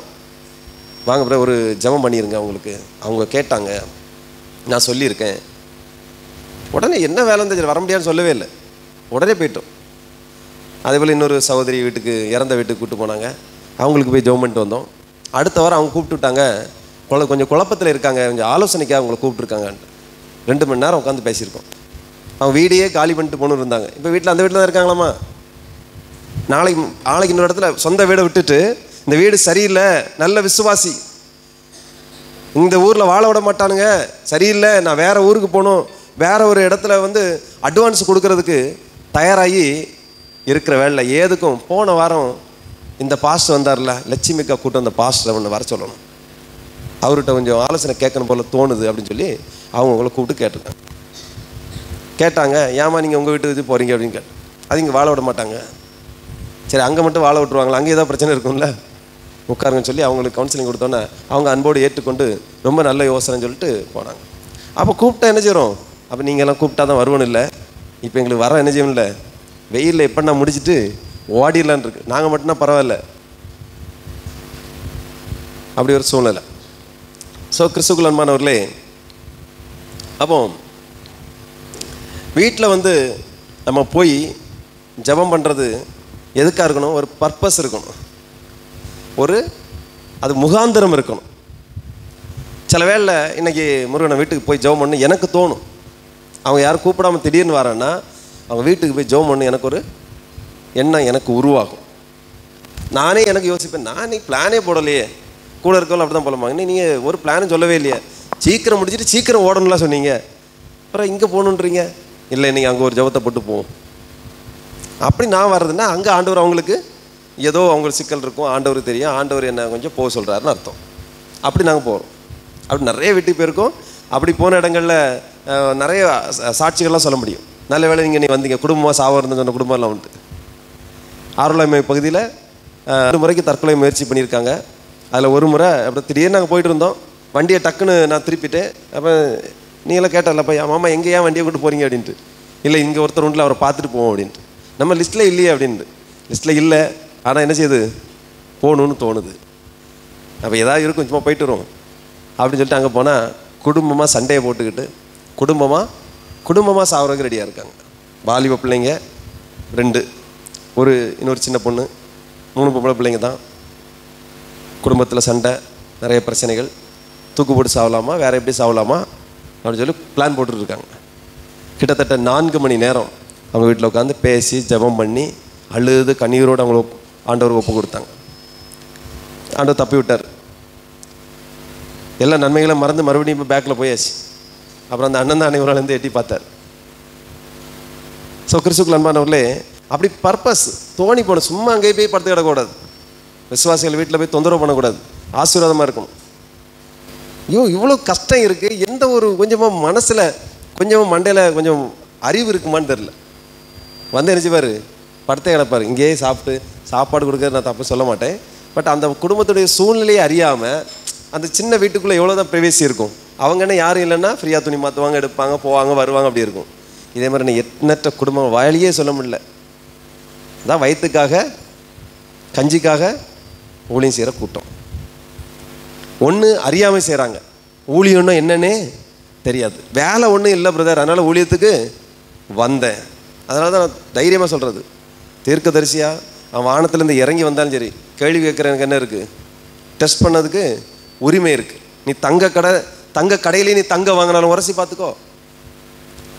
Speaker 1: வாங்க பிறகு ஒரு ஜெபம் பண்ணிடுங்க அவங்களுக்கு. அவங்க கேட்டாங்க, நான் சொல்லியிருக்கேன். உடனே என்ன வேலை இருந்தால் வர முடியாதுன்னு சொல்லவே இல்லை, உடனே போயிட்டோம். அதேபோல் இன்னொரு சகோதரி வீட்டுக்கு, இறந்த வீட்டுக்கு கூப்பிட்டு போனாங்க, அவங்களுக்கு போய் ஜெபம் பண்ணிட்டு வந்தோம். அடுத்த வாரம் அவங்க கூப்பிட்டு விட்டாங்க, கொஞ்சம் குழப்பத்தில் இருக்காங்க, கொஞ்சம் ஆலோசனைக்காக அவங்கள கூப்பிட்டுருக்காங்க. 2 மணி நேரம் உட்காந்து பேசியிருக்கோம். அவங்க வீடையே காலி பண்ணிட்டு போகணுன்னு இருந்தாங்க. இப்போ வீட்டில் அந்த வீட்டில் தான் இருக்காங்களாமா. நாளைக்கு இன்னொரு இடத்துல சொந்த வீடை விட்டுட்டு, இந்த வீடு சரியில்லை, நல்ல விசுவாசி, இந்த ஊரில் வாழ விட மாட்டானுங்க, சரியில்லை, நான் வேறு ஊருக்கு போகணும், வேறு ஒரு இடத்துல வந்து அட்வான்ஸ் கொடுக்கறதுக்கு தயாராகி இருக்கிற வேலை ஏதுக்கும். போன வாரம் இந்த பாஸ்டர் வந்தார்ல, லட்சுமிக்கா கூட்டம், அந்த பாஸ்டரை ஒன்று வர சொல்லணும், அவர்கிட்ட கொஞ்சம் ஆலோசனை கேட்கணும் போல் தோணுது அப்படின்னு சொல்லி அவங்கள கூப்பிட்டு கேட்டாங்க. ஏமா நீங்கள் உங்கள் வீட்டுக்கு போகிறீங்க அப்படின்னு கேட்டேன். அது இங்கே வாழ விட மாட்டாங்க. சரி, அங்கே மட்டும் வாழ விட்டுருவாங்களா, அங்கே ஏதாவது பிரச்சனை இருக்கும்ல, உட்காருங்கன்னு சொல்லி அவங்களுக்கு கவுன்சிலிங் கொடுத்தோன்னே அவங்க அன்போடு ஏற்றுக்கொண்டு ரொம்ப நல்ல யோசனைன்னு சொல்லிட்டு போனாங்க. அப்போ கூப்பிட்டா என்ன செய்கிறோம், அப்போ நீங்கள்லாம் கூப்பிட்டா தான் வருவோன்னு இல்லை, இப்போ எங்களுக்கு வர என்ன செய்யணும் இல்லை, வெயிலில் எப்போ நான் முடிச்சுட்டு ஓடிடலான் இருக்கு, நாங்கள் மட்டும்னா பரவாயில்ல, அப்படி ஒரு சூழ்நிலை. ஸோ கிறிஸ்துவுக்குள் அன்பானவர்களே, அப்போ வீட்டில் வந்து நம்ம போய் ஜெபம் பண்ணுறது எதுக்காக இருக்கணும், ஒரு பர்பஸ் இருக்கணும், அது முகாந்திரம் இருக்கணும். சில வேளை இன்றைக்கி முருகனை வீட்டுக்கு போய் ஜெபம் பண்ணு எனக்கு தோணும், அவங்க யாரும் கூப்பிடாமல் திடீர்னு வரேன்னா அவங்க வீட்டுக்கு போய் ஜெபம் பண்ணு எனக்கு ஒரு எண்ணம் எனக்கு உருவாகும். நானே எனக்கு யோசிப்பேன், நானே பிளானே போடலையே, கூட இருக்கவங்க அப்படி தான் போலமாங்க, நீங்கள் ஒரு பிளானும் சொல்லவே இல்லையே, சீக்கிரம் முடிச்சுட்டு சீக்கிரம் ஓடணும்லாம் சொன்னீங்க, அப்புறம் இங்கே போகணுன்றீங்க, இல்லை நீங்கள் அங்கே ஒரு ஜெபத்தை போட்டு போவோம். அப்படி நான் வர்றதுன்னா அங்கே ஆண்டவர் அவங்களுக்கு ஏதோ அவங்களுக்கு சிக்கல் இருக்கும், ஆண்டவருக்கு தெரியும், ஆண்டவர் என்ன கொஞ்சம் போக சொல்கிறாருன்னு அர்த்தம். அப்படி நாங்கள் போகிறோம். அப்படி நிறைய வீட்டுக்கு போயிருக்கோம். அப்படி போன இடங்களில் நிறைய சாட்சிகள்லாம் சொல்ல முடியும். நல்ல வேளை நீங்கள் வந்தீங்க, குடும்பமாக சாவறதுன்னு சொன்ன குடும்பம்லாம் உண்டு. ஆரோலாய்மை பகுதியில் 2 முறைக்கு தற்கொலை முயற்சி பண்ணியிருக்காங்க. அதில் ஒரு முறை அப்படி திடீர்னு நாங்கள் போயிட்டு இருந்தோம், வண்டியை டக்குன்னு நான் திருப்பிட்டேன். அப்போ நீங்களாம் கேட்டல்லப்பா, மாமா எங்கே ஏன் வண்டியை கொண்டு போகிறீங்க அப்படின்ட்டு. இல்லை, இங்கே ஒருத்தர் உண்டில் அவரை பார்த்துட்டு போவோம் அப்படின்ட்டு. நம்ம லிஸ்ட்டில் இல்லையே அப்படின்ட்டு. லிஸ்ட்டில் இல்லை, ஆனால் என்ன செய்யுது, போகணுன்னு தோணுது. அப்போ ஏதாவது இருக்கும், சும்மா போயிட்டு வருவோம் அப்படின்னு சொல்லிட்டு அங்கே போனால் குடும்பமாக சண்டையை போட்டுக்கிட்டு குடும்பமாக சாவறதுக்கு ரெடியாக இருக்காங்க. வாலிப பிள்ளைங்க 2, இன்னொரு சின்ன பொண்ணு, 3 பொம்பளை பிள்ளைங்க தான். குடும்பத்தில் சண்டை, நிறைய பிரச்சனைகள், தூக்கு போட்டு சாவலாமா வேறு எப்படி சாவலாமா அப்படின்னு சொல்லி பிளான் போட்டுருக்காங்க. கிட்டத்தட்ட 4 மணி நேரம் அவங்க வீட்டில் உட்காந்து பேசி ஜெபம் பண்ணி அழுது கண்ணீரோடு அவங்கள ஆண்டவர் ஒப்பு கொடுத்தாங்க. ஆண்டவர் தப்பி விட்டார். எல்லா நன்மைகளை மறந்து மறுபடியும் இப்போ பேக்கில் போயாச்சு. அப்புறம் அந்த அண்ணன் தான் அனைவராலேருந்து எட்டி பார்த்தார். ஸோ கிறிஸ்துவுக்குள் அன்பானவர்களே, அப்படி பர்பஸ் தோணி போகணும். சும்மா அங்கேயே போய் படுத்து கிடக்கூடாது. விசுவாசிகள் வீட்டில் போய் தொந்தரவு பண்ணக்கூடாது, ஆசீர்வாதமாக இருக்கணும். இவ்வளோ கஷ்டம் இருக்குது, எந்த ஒரு கொஞ்சமாக மனசில் கொஞ்சமாக மண்டையில் கொஞ்சம் அறிவு இருக்குமான்னு தெரில. வந்து நினச்சிப்பார், படுத்தே கிடப்பார். இங்கேயே சாப்பாடு கொடுக்கறது நான் தப்பு சொல்ல மாட்டேன். பட் அந்த குடும்பத்துடைய சூழ்நிலையை அறியாமல் அந்த சின்ன வீட்டுக்குள்ளே எவ்வளோ தான் ப்ரைவேசி இருக்கும். அவங்க என்ன யாரும் இல்லைன்னா ஃப்ரீயாக துணி மாற்றுவாங்க, எடுப்பாங்க, போவாங்க, வருவாங்க, அப்படி இருக்கும். இதே மாதிரி நான் எண்ணற்ற குடும்பம் வாயிலேயே சொல்ல முடியல. அதான் வயிற்றுக்காக கஞ்சிக்காக ஊழியம் செய்கிற கூட்டம். ஒன்று அறியாமல் செய்கிறாங்க, ஊழியம்னா என்னன்னே தெரியாது. வேலை ஒன்றும் இல்லை பிரதர், அதனால் ஊழியத்துக்கு வந்தேன். அதனால தான் நான் தைரியமாக சொல்கிறது, தீர்க்கதரிசியாக அவன் வானத்துலேருந்து இறங்கி வந்தாலும் சரி, கேள்வி கேட்குற எனக்கு என்ன இருக்குது, டெஸ்ட் பண்ணதுக்கு உரிமை இருக்குது. நீ தங்க கடையிலே நீ தங்க வாங்கினாலும் உரசி பார்த்துக்கோ,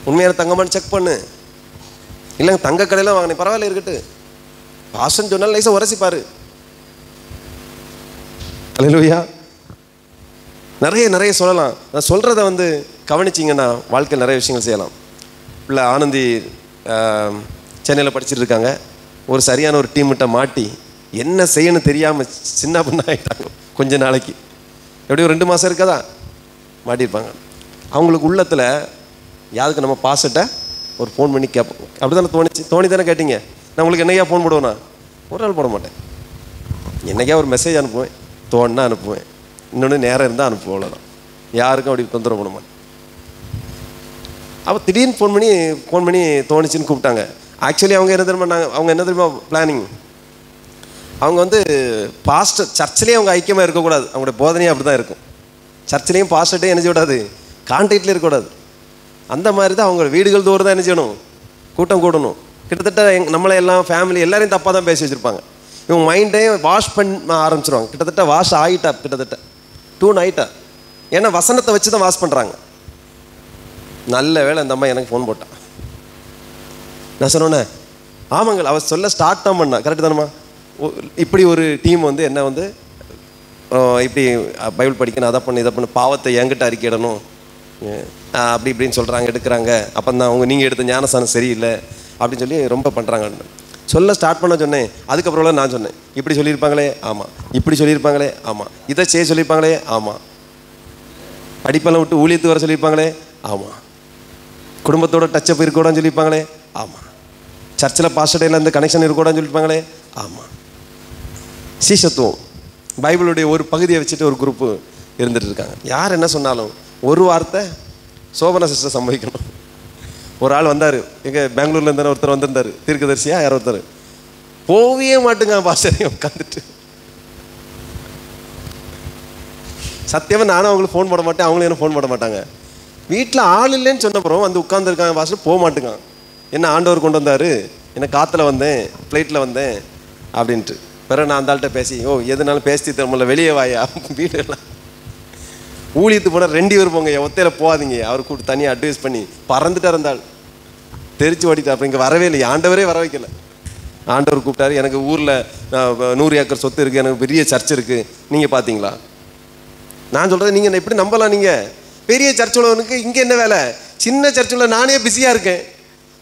Speaker 1: உண்மையான தங்கமானு செக் பண்ணு. இல்லைங்க தங்க கடையில் வாங்கினேன், பரவாயில்ல இருக்கட்டு, பாசன்னு சொன்னாலும் லைஸாக உரசிப்பாரு. அல்லேலூயா. நிறைய சொல்லலாம். நான் சொல்கிறத கவனிச்சிங்கன்னா வாழ்க்கையில் நிறைய விஷயங்கள் செய்யலாம். இல்லை ஆனந்தி சென்னையில் படிச்சுட்டு இருக்காங்க. ஒரு சரியான ஒரு டீம்கிட்ட மாட்டி என்ன செய்யணும் தெரியாமல் சின்ன பண்ண ஆகிட்டாங்க. கொஞ்ச நாளைக்கு எப்படியும் 2 மாதம் இருக்காதா மாட்டியிருப்பாங்க. அவங்களுக்கு உள்ளத்தில் யாருக்கு நம்ம பாஸ்ட்டை ஒரு ஃபோன் பண்ணி கேட்போம். அப்படி தானே தோணி தானே கேட்டீங்க. நான் உங்களுக்கு என்னையா ஃபோன் போடுவேண்ணா? ஒரு நாள் போட மாட்டேன். என்னைக்கா ஒரு மெசேஜ் அனுப்புவேன், தோணுன்னா அனுப்புவேன், இன்னொன்று நேரம் இருந்தால் அனுப்புவோம், அவ்வளோதான். யாருக்கும் அப்படி தொந்தரவு பண்ண மாட்டேன். அப்போ திடீர்னு ஃபோன் பண்ணி தோணுச்சின்னு கூப்பிட்டாங்க. ஆக்சுவலி அவங்க என்ன தெரியுமா பிளானிங், அவங்க பாஸ்டர் சர்ச்சிலேயே அவங்க ஐக்கியமாக இருக்கக்கூடாது. அவங்களுடைய போதனையும் அப்படி தான் இருக்கும். சர்ச்சிலையும் பாஸ்டர்ட்டே என்ன செய்யக்கூடாது, கான்டாக்ட்லேயே இருக்கக்கூடாது. அந்த மாதிரி தான் அவங்க வீடுகள் தோறும் தான் என்ன செய்யணும், கூட்டம் கூடணும். கிட்டத்தட்ட நம்மளை எல்லாம் ஃபேமிலி எல்லாரையும் தப்பாக தான் பேசி வச்சுருப்பாங்க. இவங்க மைண்டே வாஷ் பண்ண ஆரம்பிச்சிருவாங்க. கிட்டத்தட்ட வாஷ் ஆகிட்டா, கிட்டத்தட்ட டூன் ஆகிட்டா. ஏன்னா வசனத்தை வச்சு தான் வாஷ் பண்ணுறாங்க. நல்ல வேளை அந்த அம்மா எனக்கு ஃபோன் போட்டான். நான் சொன்னோன்னே ஆமாங்க, அவள் சொல்ல ஸ்டார்ட் தான் பண்ணா. கரெக்டு தானம்மா, இப்படி ஒரு டீம் என்ன இப்படி பைபிள் படிக்கணும், அதை பண்ணு இதை பண்ணு, பாவத்தை என்கிட்ட அறிக்கையிடணும், அப்படி இப்படின்னு சொல்கிறாங்க, எடுக்கிறாங்க. அப்போ தான் நீங்கள் எடுத்த ஞானசானம் சரியில்லை அப்படின்னு சொல்லி ரொம்ப பண்ணுறாங்க. சொல்ல ஸ்டார்ட் பண்ண சொன்னேன். அதுக்கப்புறம் நான் சொன்னேன், இப்படி சொல்லியிருப்பாங்களே ஆமாம், இப்படி சொல்லியிருப்பாங்களே ஆமாம், இதை செய்ய சொல்லியிருப்பாங்களே ஆமாம், படிப்பெல்லாம் விட்டு ஊழியத்துக்கு வர சொல்லியிருப்பாங்களே ஆமாம், குடும்பத்தோட டச்சப் இருக்கக்கூடாதுன்னு சொல்லியிருப்பாங்களே ஆமாம், சர்ச்சில் பாஸ்டர்டையில் இந்த கனெக்ஷன் இருக்கக்கூடாதுன்னு சொல்லியிருப்பாங்களே ஆமாம். சீசத்துவம் பைபிளுடைய ஒரு பகுதியை வச்சுட்டு ஒரு குரூப்பு இருந்துட்டு இருக்காங்க. யார் என்ன சொன்னாலும் ஒரு வார்த்தை சோபனா சிஸ்டர் சம்பவிக்கணும். ஒரு ஆள் வந்தார், எங்கள் பெங்களூர்ல இருந்தான ஒருத்தர் வந்திருந்தார், தீர்க்கதரிசியா யாரோ ஒருத்தர். போவே மாட்டுங்க பாஸ்டரையும் உட்காந்துட்டு. சத்தியமாக நானும் அவங்களுக்கு ஃபோன் போட மாட்டேன், அவங்களும் என்ன ஃபோன் போட மாட்டாங்க. வீட்டில் ஆள் இல்லைன்னு சொன்னப்புறம் உட்காந்துருக்காங்க பாஸ்டர், போக மாட்டுங்க. என்ன ஆண்டவர் கொண்டு வந்தார், என்ன காற்றுல வந்தேன், ஃப்ளைட்டில் வந்தேன் அப்படின்ட்டு. பிறகு நான் அந்த ஆள்கிட்ட பேசி, எதுனாலும் பேசி தரமுல்ல, வெளியே வாயா, வீடு எல்லாம் ஊழியத்துக்கு போனால் 2 பேர் போங்க, ஒத்தையில் போகாதீங்க. அவர் கூப்பிட்டு தனியாக அட்வைஸ் பண்ணி பறந்துட்டு இருந்தாள், தெரிச்சு ஓடிட்டு. அப்புறம் இங்கே வரவே இல்லை, ஆண்டவரே வர வைக்கல. ஆண்டவர் கூப்பிட்டாரு, எனக்கு ஊரில் 100 ஏக்கர் சொத்து இருக்குது, எனக்கு பெரிய சர்ச் இருக்குது, நீங்கள் பார்த்தீங்களா? நான் சொல்கிறது நீங்கள் எப்படி நம்பலாம்? நீங்கள் பெரிய சர்ச் உள்ளவனுக்கு இங்கே என்ன வேலை? சின்ன சர்ச் உள்ள நானே பிஸியாக இருக்கேன்.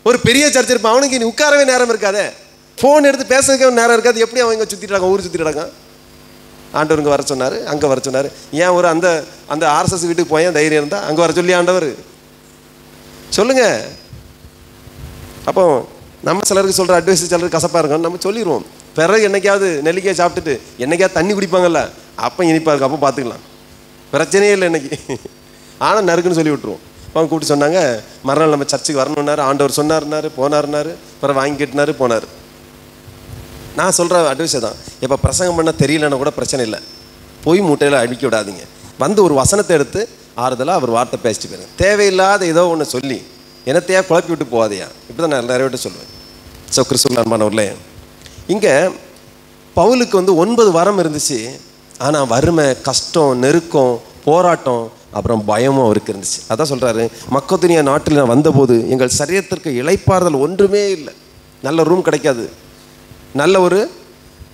Speaker 1: ஒரு பெரிய சர்ச் இருப்பான், அவனுக்கு நீ உட்காரவே நேரம் இருக்காதே, ஃபோன் எடுத்து பேசுறதுக்கு நேரம் இருக்காது. எப்படி அவன் இங்கே சுற்றிட்டாங்க, ஊர் சுற்றிட்டாங்க. ஆண்டவர் இங்கே வர சொன்னார், அங்கே வர சொன்னார். ஏன் ஒரு அந்த ஆர்எஸ்எஸ் வீட்டுக்கு போய் தைரியம் இருந்தால் அங்கே வர சொல்லி ஆண்டவர் சொல்லுங்க. அப்போ நம்ம சிலருக்கு சொல்கிற அட்வைஸ் சிலருக்கு கசப்பாக இருக்கும், நம்ம சொல்லிடுவோம். பிறகு என்னைக்காவது நெல்லிக்காய் சாப்பிட்டுட்டு என்னைக்காவது தண்ணி குடிப்பாங்கல்ல, அப்போ இனிப்பாக இருக்கும், அப்போ பார்த்துக்கலாம், பிரச்சனையே இல்லை இன்னைக்கு. ஆனால் நறுக்குன்னு சொல்லி விட்டுருவோம். அவங்க கூப்பிட்டு சொன்னாங்க, மறுநாள் நம்ம சர்ச்சுக்கு வரணுன்னாரு, ஆண்டவர் சொன்னார்னாரு, போனார்னாரு, பிறகு வாங்கி கேட்டினாரு, போனார். நான் சொல்கிற அட்வைஸை தான், இப்போ பிரசங்கம் பண்ண தெரியலன்னா கூட பிரச்சனை இல்லை, போய் மூட்டையில் அடிக்க விடாதீங்க. ஒரு வசனத்தை எடுத்து ஆறுதலாக அவர் வார்த்தை பேசிட்டு போயிருங்க. தேவையில்லாத ஏதோ ஒன்று சொல்லி என்னத்தையா குழப்பி விட்டு போகாதையா. இப்படி தான் நான் நிறைய விட்டு சொல்லுவேன். ஸோ கிறிஸ்துவ அன்பானவர்களே, இங்கே பவுலுக்கு 9 வரம் இருந்துச்சு. ஆனால் வறுமை, கஷ்டம், நெருக்கம், போராட்டம், அப்புறம் பயமும் அவருக்கு இருந்துச்சு. அதான் சொல்கிறாரு, மக்கோதுனியா நாட்டில் நான் வந்தபோது எங்கள் சரீரத்திற்கு இளைப்பாறுதல் ஒன்றுமே இல்லை. நல்ல ரூம் கிடைக்காது, நல்ல ஒரு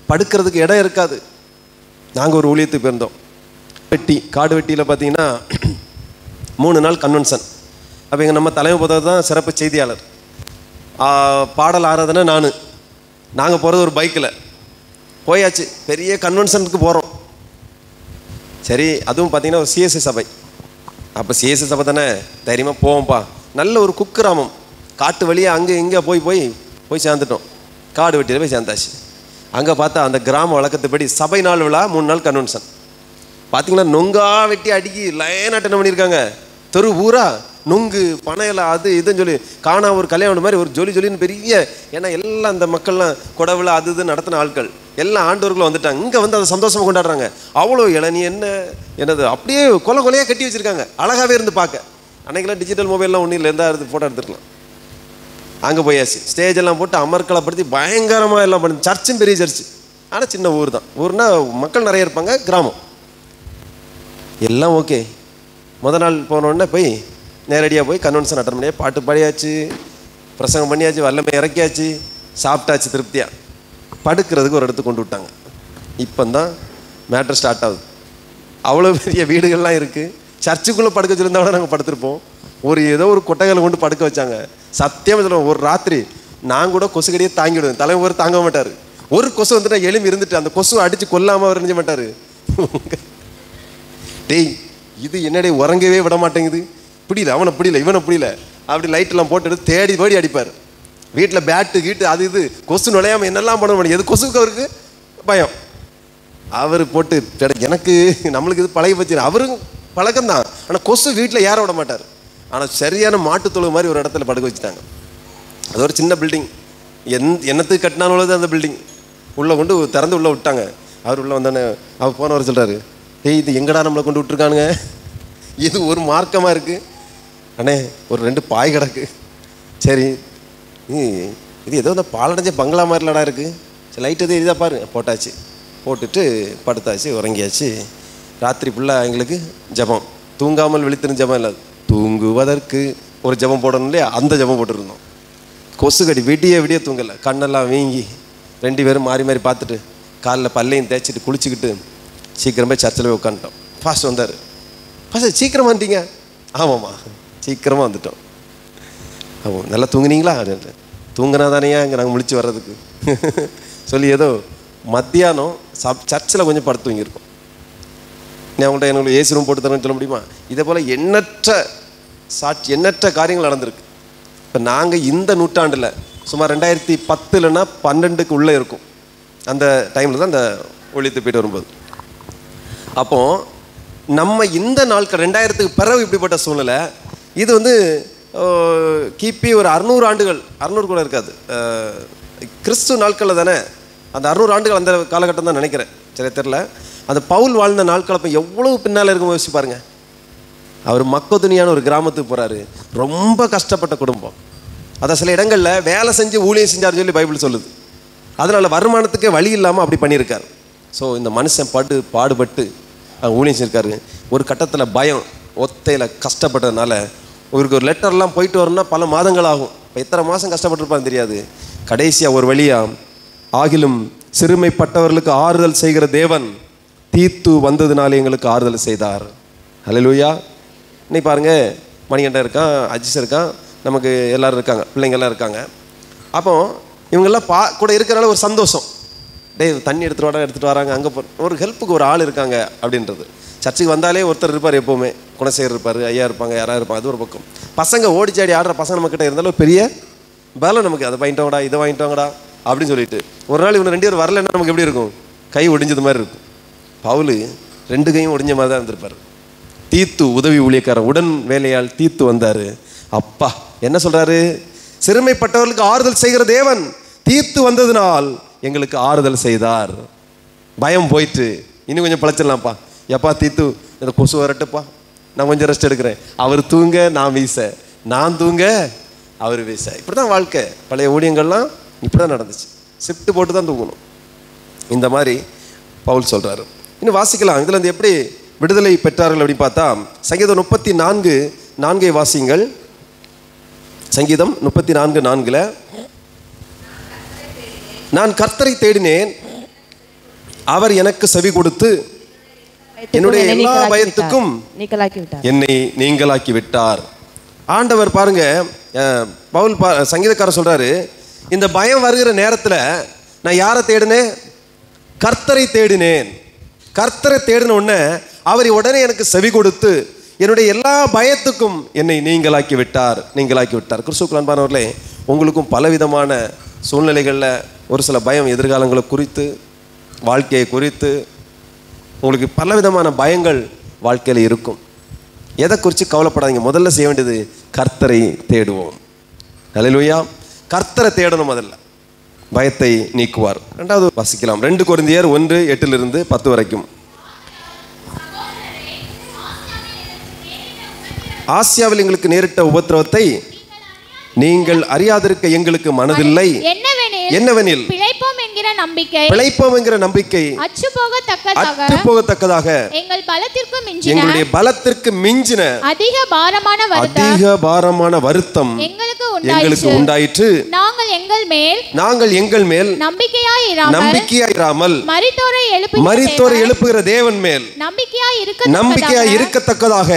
Speaker 1: படுக்கிறதுக்கு இடம் இருக்காது. நாங்கள் ஒரு ஊழியத்துக்கு போயிருந்தோம், காடு வெட்டியில் பார்த்தீங்கன்னா 3 நாள் கன்வென்ஷன். அப்போ எங்கள் நம்ம தலைமை போதது தான் சிறப்பு செய்தியாளர், பாடல் ஆராதனை நாங்கள் போகிறது ஒரு பைக்கில் போயாச்சு. பெரிய கன்வென்ஷனுக்கு போகிறோம். சரி, அதுவும் பார்த்தீங்கன்னா ஒரு சிஎஸ்சி சபை. அப்போ சிஎஸ்சி சபை தானே, தைரியமாக போவோம்ப்பா. நல்ல ஒரு குக்கிராமம், காட்டு வழியாக அங்கே இங்கே போய் சேர்ந்துட்டோம். காடு வெட்டியில் போய் சேர்ந்தாச்சு. அங்கே பார்த்தா அந்த கிராம வழக்கத்துப்படி சபை நாள் விழா 3 நாள் கன்வென்ஷன். பார்த்தீங்கன்னா நொங்கா வெட்டி அடிக்கி லைனாக என்ன பண்ணியிருக்காங்க, தெரு ஊரா நொங்கு பனையில அது இதுன்னு சொல்லி காணா ஒரு கல்யாணம் மாதிரி ஒரு ஜொலின்னு பெரிய. ஏன்னா எல்லாம் அந்த மக்கள்லாம் கொடவிழா அது இது நடத்தின ஆட்கள் எல்லாம் ஆண்டவர்களும் வந்துட்டாங்க. இங்கே வந்து அதை சந்தோஷமாக கொண்டாடுறாங்க. அவ்வளோ இளநீ என்னது அப்படியே கொலையாக கட்டி வச்சுருக்காங்க. அழகாகவே இருந்து பார்க்க. அன்றைக்கெல்லாம் டிஜிட்டல் மொபைல்லாம் ஒன்றும் இல்லை, இருந்தால் அது ஃபோட்டோ எடுத்துக்கலாம். அங்கே போயாச்சு. ஸ்டேஜ் எல்லாம் போட்டு அமர்க்கலைப்படுத்தி பயங்கரமாக எல்லாம் பண்ணி. சர்ச்சும் பெரிய சர்ச்சு, ஆனால் சின்ன ஊர் தான். ஊர்னா மக்கள் நிறைய இருப்பாங்க, கிராமம் எல்லாம் ஓகே. முதல் நாள் போனோடனே போய் நேரடியாக போய் கன்வென்ஷன் அட்டன் பண்ணியா, பாட்டு பாடியாச்சு, பிரசங்கம் பண்ணியாச்சு, வல்லமை இறக்கியாச்சு, சாப்பிட்டாச்சு திருப்தியாக. படுக்கிறதுக்கு ஒரு இடத்துக்கு கொண்டு விட்டாங்க. இப்போ தான் மேட்ரு ஸ்டார்ட் ஆகுது. அவ்வளோ பெரிய வீடுகள்லாம் இருக்குது. சர்ச்சுக்குள்ளே படுக்க சொல்லியிருந்தா நாங்கள் படுத்திருப்போம். ஏதோ ஒரு கொட்டைகளை கொண்டு படுக்க வச்சாங்க. சத்தியமாக சொல்லுவோம், ஒரு ராத்திரி நான் கூட கொசு கடியே தாங்கிவிடுவேன். தலைவர் தாங்க மாட்டார். ஒரு கொசு வந்துட்டு எலும்பி இருந்துட்டு அந்த கொசுவை அடித்து கொல்லாமல் அவர் நினைஞ்ச மாட்டார். டேய் இது என்னடே உறங்கவே விட மாட்டேங்குது, பிடில அவனை பிடில இவனை பிடில அப்படி லைட்டெல்லாம் போட்டு தேடி தேடி அடிப்பார். வீட்டில் பேட்டு கீட்டு அது இது கொசு நுழையாமல் என்னெல்லாம் பண்ண முடியும். எது கொசுக்கு அவருக்கு பயம். அவர் போட்டு எனக்கு நம்மளுக்கு இது பழகி வச்சு அவரும் பழக்கம்தான். ஆனால் கொசு வீட்டில் ஏற விட மாட்டார். ஆனால் சரியான மாட்டுத்தொழு மாதிரி ஒரு இடத்துல படுக்க வச்சுட்டாங்க. அது ஒரு சின்ன பில்டிங், என்னத்துக்கு கட்டினாலும் அந்த பில்டிங் உள்ளே கொண்டு திறந்து உள்ளே விட்டாங்க. அவர் உள்ளே வந்தோடனே அவர் போனவர் சொல்கிறாரு, டேய் இது எங்கடா நம்மளை கொண்டு விட்டுருக்கானுங்க, இது ஒரு மார்க்கமாக இருக்குது அண்ணே, ஒரு 2 பாய் கிடக்கு. சரி இது ஏதோ இந்த பாலடைஞ்ச பங்களா மாதிரிலடா இருக்குது, சரி லைட் எதுவும் எரிதா பாரு, போட்டாச்சு. போட்டுட்டு படுத்தாச்சு, உறங்கியாச்சு. ராத்திரி ஃபுல்லாக எங்களுக்கு ஜபம், தூங்காமல் விழித்திருந்த ஜபம் இல்லை, தூங்குவதற்கு ஒரு ஜபம் போடணும் இல்லையா, அந்த ஜபம் போட்டுருந்தோம். கொசு கடி விடிய தூங்கலை, கண்ணெல்லாம் வீங்கி 2 பேரும் மாறி மாறி பார்த்துட்டு காலில் பல்லையும் தேய்ச்சிட்டு குளிச்சுக்கிட்டு சீக்கிரம் போய் சர்ச்சில் போய் உட்காந்துட்டோம். ஃபாஸ்ட் வந்தார். ஃபாஸ்ட் சீக்கிரமாக வந்துட்டீங்க? ஆமாம்மா சீக்கிரமாக வந்துட்டோம். ஆமாம் நல்லா தூங்குனீங்களா? தூங்கினா தானேயா இங்கே நாங்கள் முழிச்சு வர்றதுக்கு சொல்லி ஏதோ மத்தியானம் சர்ச்சில் கொஞ்சம் படுத்து தூங்கியிருக்கோம். நீ அவங்கள்ட்ட எனக்கு ஏசி ரூம் போட்டு தரேன்னு சொல்ல முடியுமா? இதே போல் எண்ணற்ற காரியங்கள் நடந்திருக்கு. இப்போ நாங்கள் இந்த நூற்றாண்டில் சுமார் 2010 12க்கு உள்ளே இருக்கும். அந்த டைமில் தான் அந்த ஒழித்து போயிட்டு வரும்போது. அப்போது நம்ம இந்த நாட்கள் 2000க்கு பிறகு இப்படிப்பட்ட சூழ்நிலை. இது வந்து கிபி ஒரு 600 ஆண்டுகள், 600 கூட இருக்காது, கிறிஸ்து நாட்களில் தானே. அந்த 600 ஆண்டுகள் அந்த காலகட்டம் தான் நினைக்கிறேன், சரி தெரில. அந்த பவுல் வாழ்ந்த நாட்கள் அப்போ எவ்வளவு பின்னால் இருக்கும் யோசிச்சு பாருங்க. அவர் மக்கதுனியான ஒரு கிராமத்துக்கு போகிறாரு, ரொம்ப கஷ்டப்பட்ட குடும்பம். அதை சில இடங்களில் வேலை செஞ்சு ஊழியம் செஞ்சார் சொல்லி பைபிள் சொல்லுது. அதனால் வருமானத்துக்கே வழி இல்லாமல் அப்படி பண்ணியிருக்காரு. ஸோ இந்த மனுஷன் பாடுபட்டு ஊழியம் செஞ்சிருக்காரு. ஒரு கட்டத்தில் பயம், ஒத்தையில் கஷ்டப்பட்டதுனால இவருக்கு ஒரு லெட்டர்லாம் போயிட்டு வரணும்னா பல மாதங்கள் ஆகும். இப்போ எத்தனை மாதம் கஷ்டப்பட்டுருப்பான்னு தெரியாது. கடைசியாக ஒரு வழியாக, ஆகிலும் சிறுமைப்பட்டவர்களுக்கு ஆறுதல் செய்கிற தேவன் தீத்து வந்ததுனால எங்களுக்கு ஆறுதல் செய்தார். ஹல்லேலூயா. இன்னைக்கு பாருங்கள், மணிகண்டன் இருக்கான், அஜிஸ் இருக்கான், நமக்கு எல்லோரும் இருக்காங்க, பிள்ளைங்கள்லாம் இருக்காங்க. அப்போ இவங்கெல்லாம் கூட இருக்கிறனால ஒரு சந்தோஷம். தண்ணி எடுத்துகிட்டு வராங்க, அங்கே ஒரு ஹெல்ப்புக்கு ஒரு ஆள் இருக்காங்க அப்படின்றது. சர்ச்சுக்கு வந்தாலே ஒருத்தர் இருப்பார், எப்போவுமே குணசேகர் இருப்பார், ஐயா இருப்பாங்க, யாராக இருப்பாங்க. அது ஒரு பக்கம். பசங்க ஓடிச்சாடி ஆடுற பசங்க நம்மக்கிட்ட இருந்தாலும் பெரிய பலம் நமக்கு. அதை வாங்கிட்டோங்கடா, இதை வாங்கிட்டோங்கடா அப்படின்னு சொல்லிட்டு. ஒரு நாள் இவங்க 2 பேர் வரலைன்னா நமக்கு எப்படி இருக்கும்? கை ஒடிஞ்சது மாதிரி இருக்கும். பவுல் 2 கையும் ஒடிஞ்ச மாதிரி தான் இருந்திருப்பார். தீத்து உதவி ஊழியக்காரன், உடன் வேலையால் தீத்து வந்தார். அப்பா என்ன சொல்கிறாரு? சிறுமைப்பட்டவர்களுக்கு ஆறுதல் செய்கிற தேவன் தீத்து வந்ததுனால் எங்களுக்கு ஆறுதல் செய்தார். பயம் போயிட்டு இன்னும் கொஞ்சம் பழச்சிடலாம்ப்பா. எப்பா தீத்து இந்த கொசு வரட்டுப்பா, நான் கொஞ்சம் ரெஸ்ட் எடுக்கிறேன். அவர் தூங்க நான் வீச, நான் தூங்க அவர் வீச. இப்படி தான் வாழ்க்கை. பழைய ஊழியங்கள்லாம் இப்படி தான் நடந்துச்சு. ஷிஃப்ட் போட்டு தான் தூங்கணும். இந்த மாதிரி பவுல் சொல்கிறாரு. இன்னும் வாசிக்கலாம். இதில் வந்து எப்படி விடுதலை பெற்றார்கள் அப்படின்னு பார்த்தா, சங்கீதம் 34:4 வாசிங்கள். சங்கீதம் 34:4 நான் கர்த்தரை தேடினேன், அவர் எனக்கு செவி கொடுத்து என்னுடைய எல்லா பயத்துக்கும் என்னை நீங்களாக்கி விட்டார். ஆண்டவர் பாருங்க, பவுல் சங்கீதக்காரர் சொல்றாரு, இந்த பயம் வருகிற நேரத்தில் நான் யாரை தேடினேன்? கர்த்தரை தேடினேன். கர்த்தரை தேடின உடனே அவர் உடனே எனக்கு செவி கொடுத்து என்னுடைய எல்லா பயத்துக்கும் என்னை நீங்களாக்கி விட்டார். கிறிஸ்துவுக்குள் அன்பானவர்களே, உங்களுக்கும் பலவிதமான சூழ்நிலைகளில் ஒரு சில பயம் எதிர்காலங்களை குறித்து, வாழ்க்கையை குறித்து உங்களுக்கு பலவிதமான பயங்கள் வாழ்க்கையில் இருக்கும். எதை குறித்து கவலைப்படாதீங்க. முதல்ல செய்ய வேண்டியது கர்த்தரை தேடுவோம். ஹல்லேலூயா. கர்த்தரை தேடணும். முதல்ல பயத்தை நீக்குவார். ரெண்டாவது வாசிக்கலாம். 2 கொரிந்தியர் 1:8-10 வரைக்கும். ஆசியாவில் எங்களுக்கு நேரிட்ட உபத்திரவத்தை நீங்கள் அறியாதிருக்க எங்களுக்கு மனதில்லை. என்னவெனில் பிழைப்போம் என்கிற நம்பிக்கை அற்றுப்போகத்தக்கதாக எங்களுடைய பலத்திற்கு மிஞ்சின அதிக பாரமான வருத்தம் எங்களுக்கு உண்டாயிற்று. நாங்கள் எங்கள் மேல் நம்பிக்கையாயிராமல் மரித்தோரை எழுப்புகிற தேவன் மேல் நம்பிக்கையாய் இருக்கத்தக்கதாக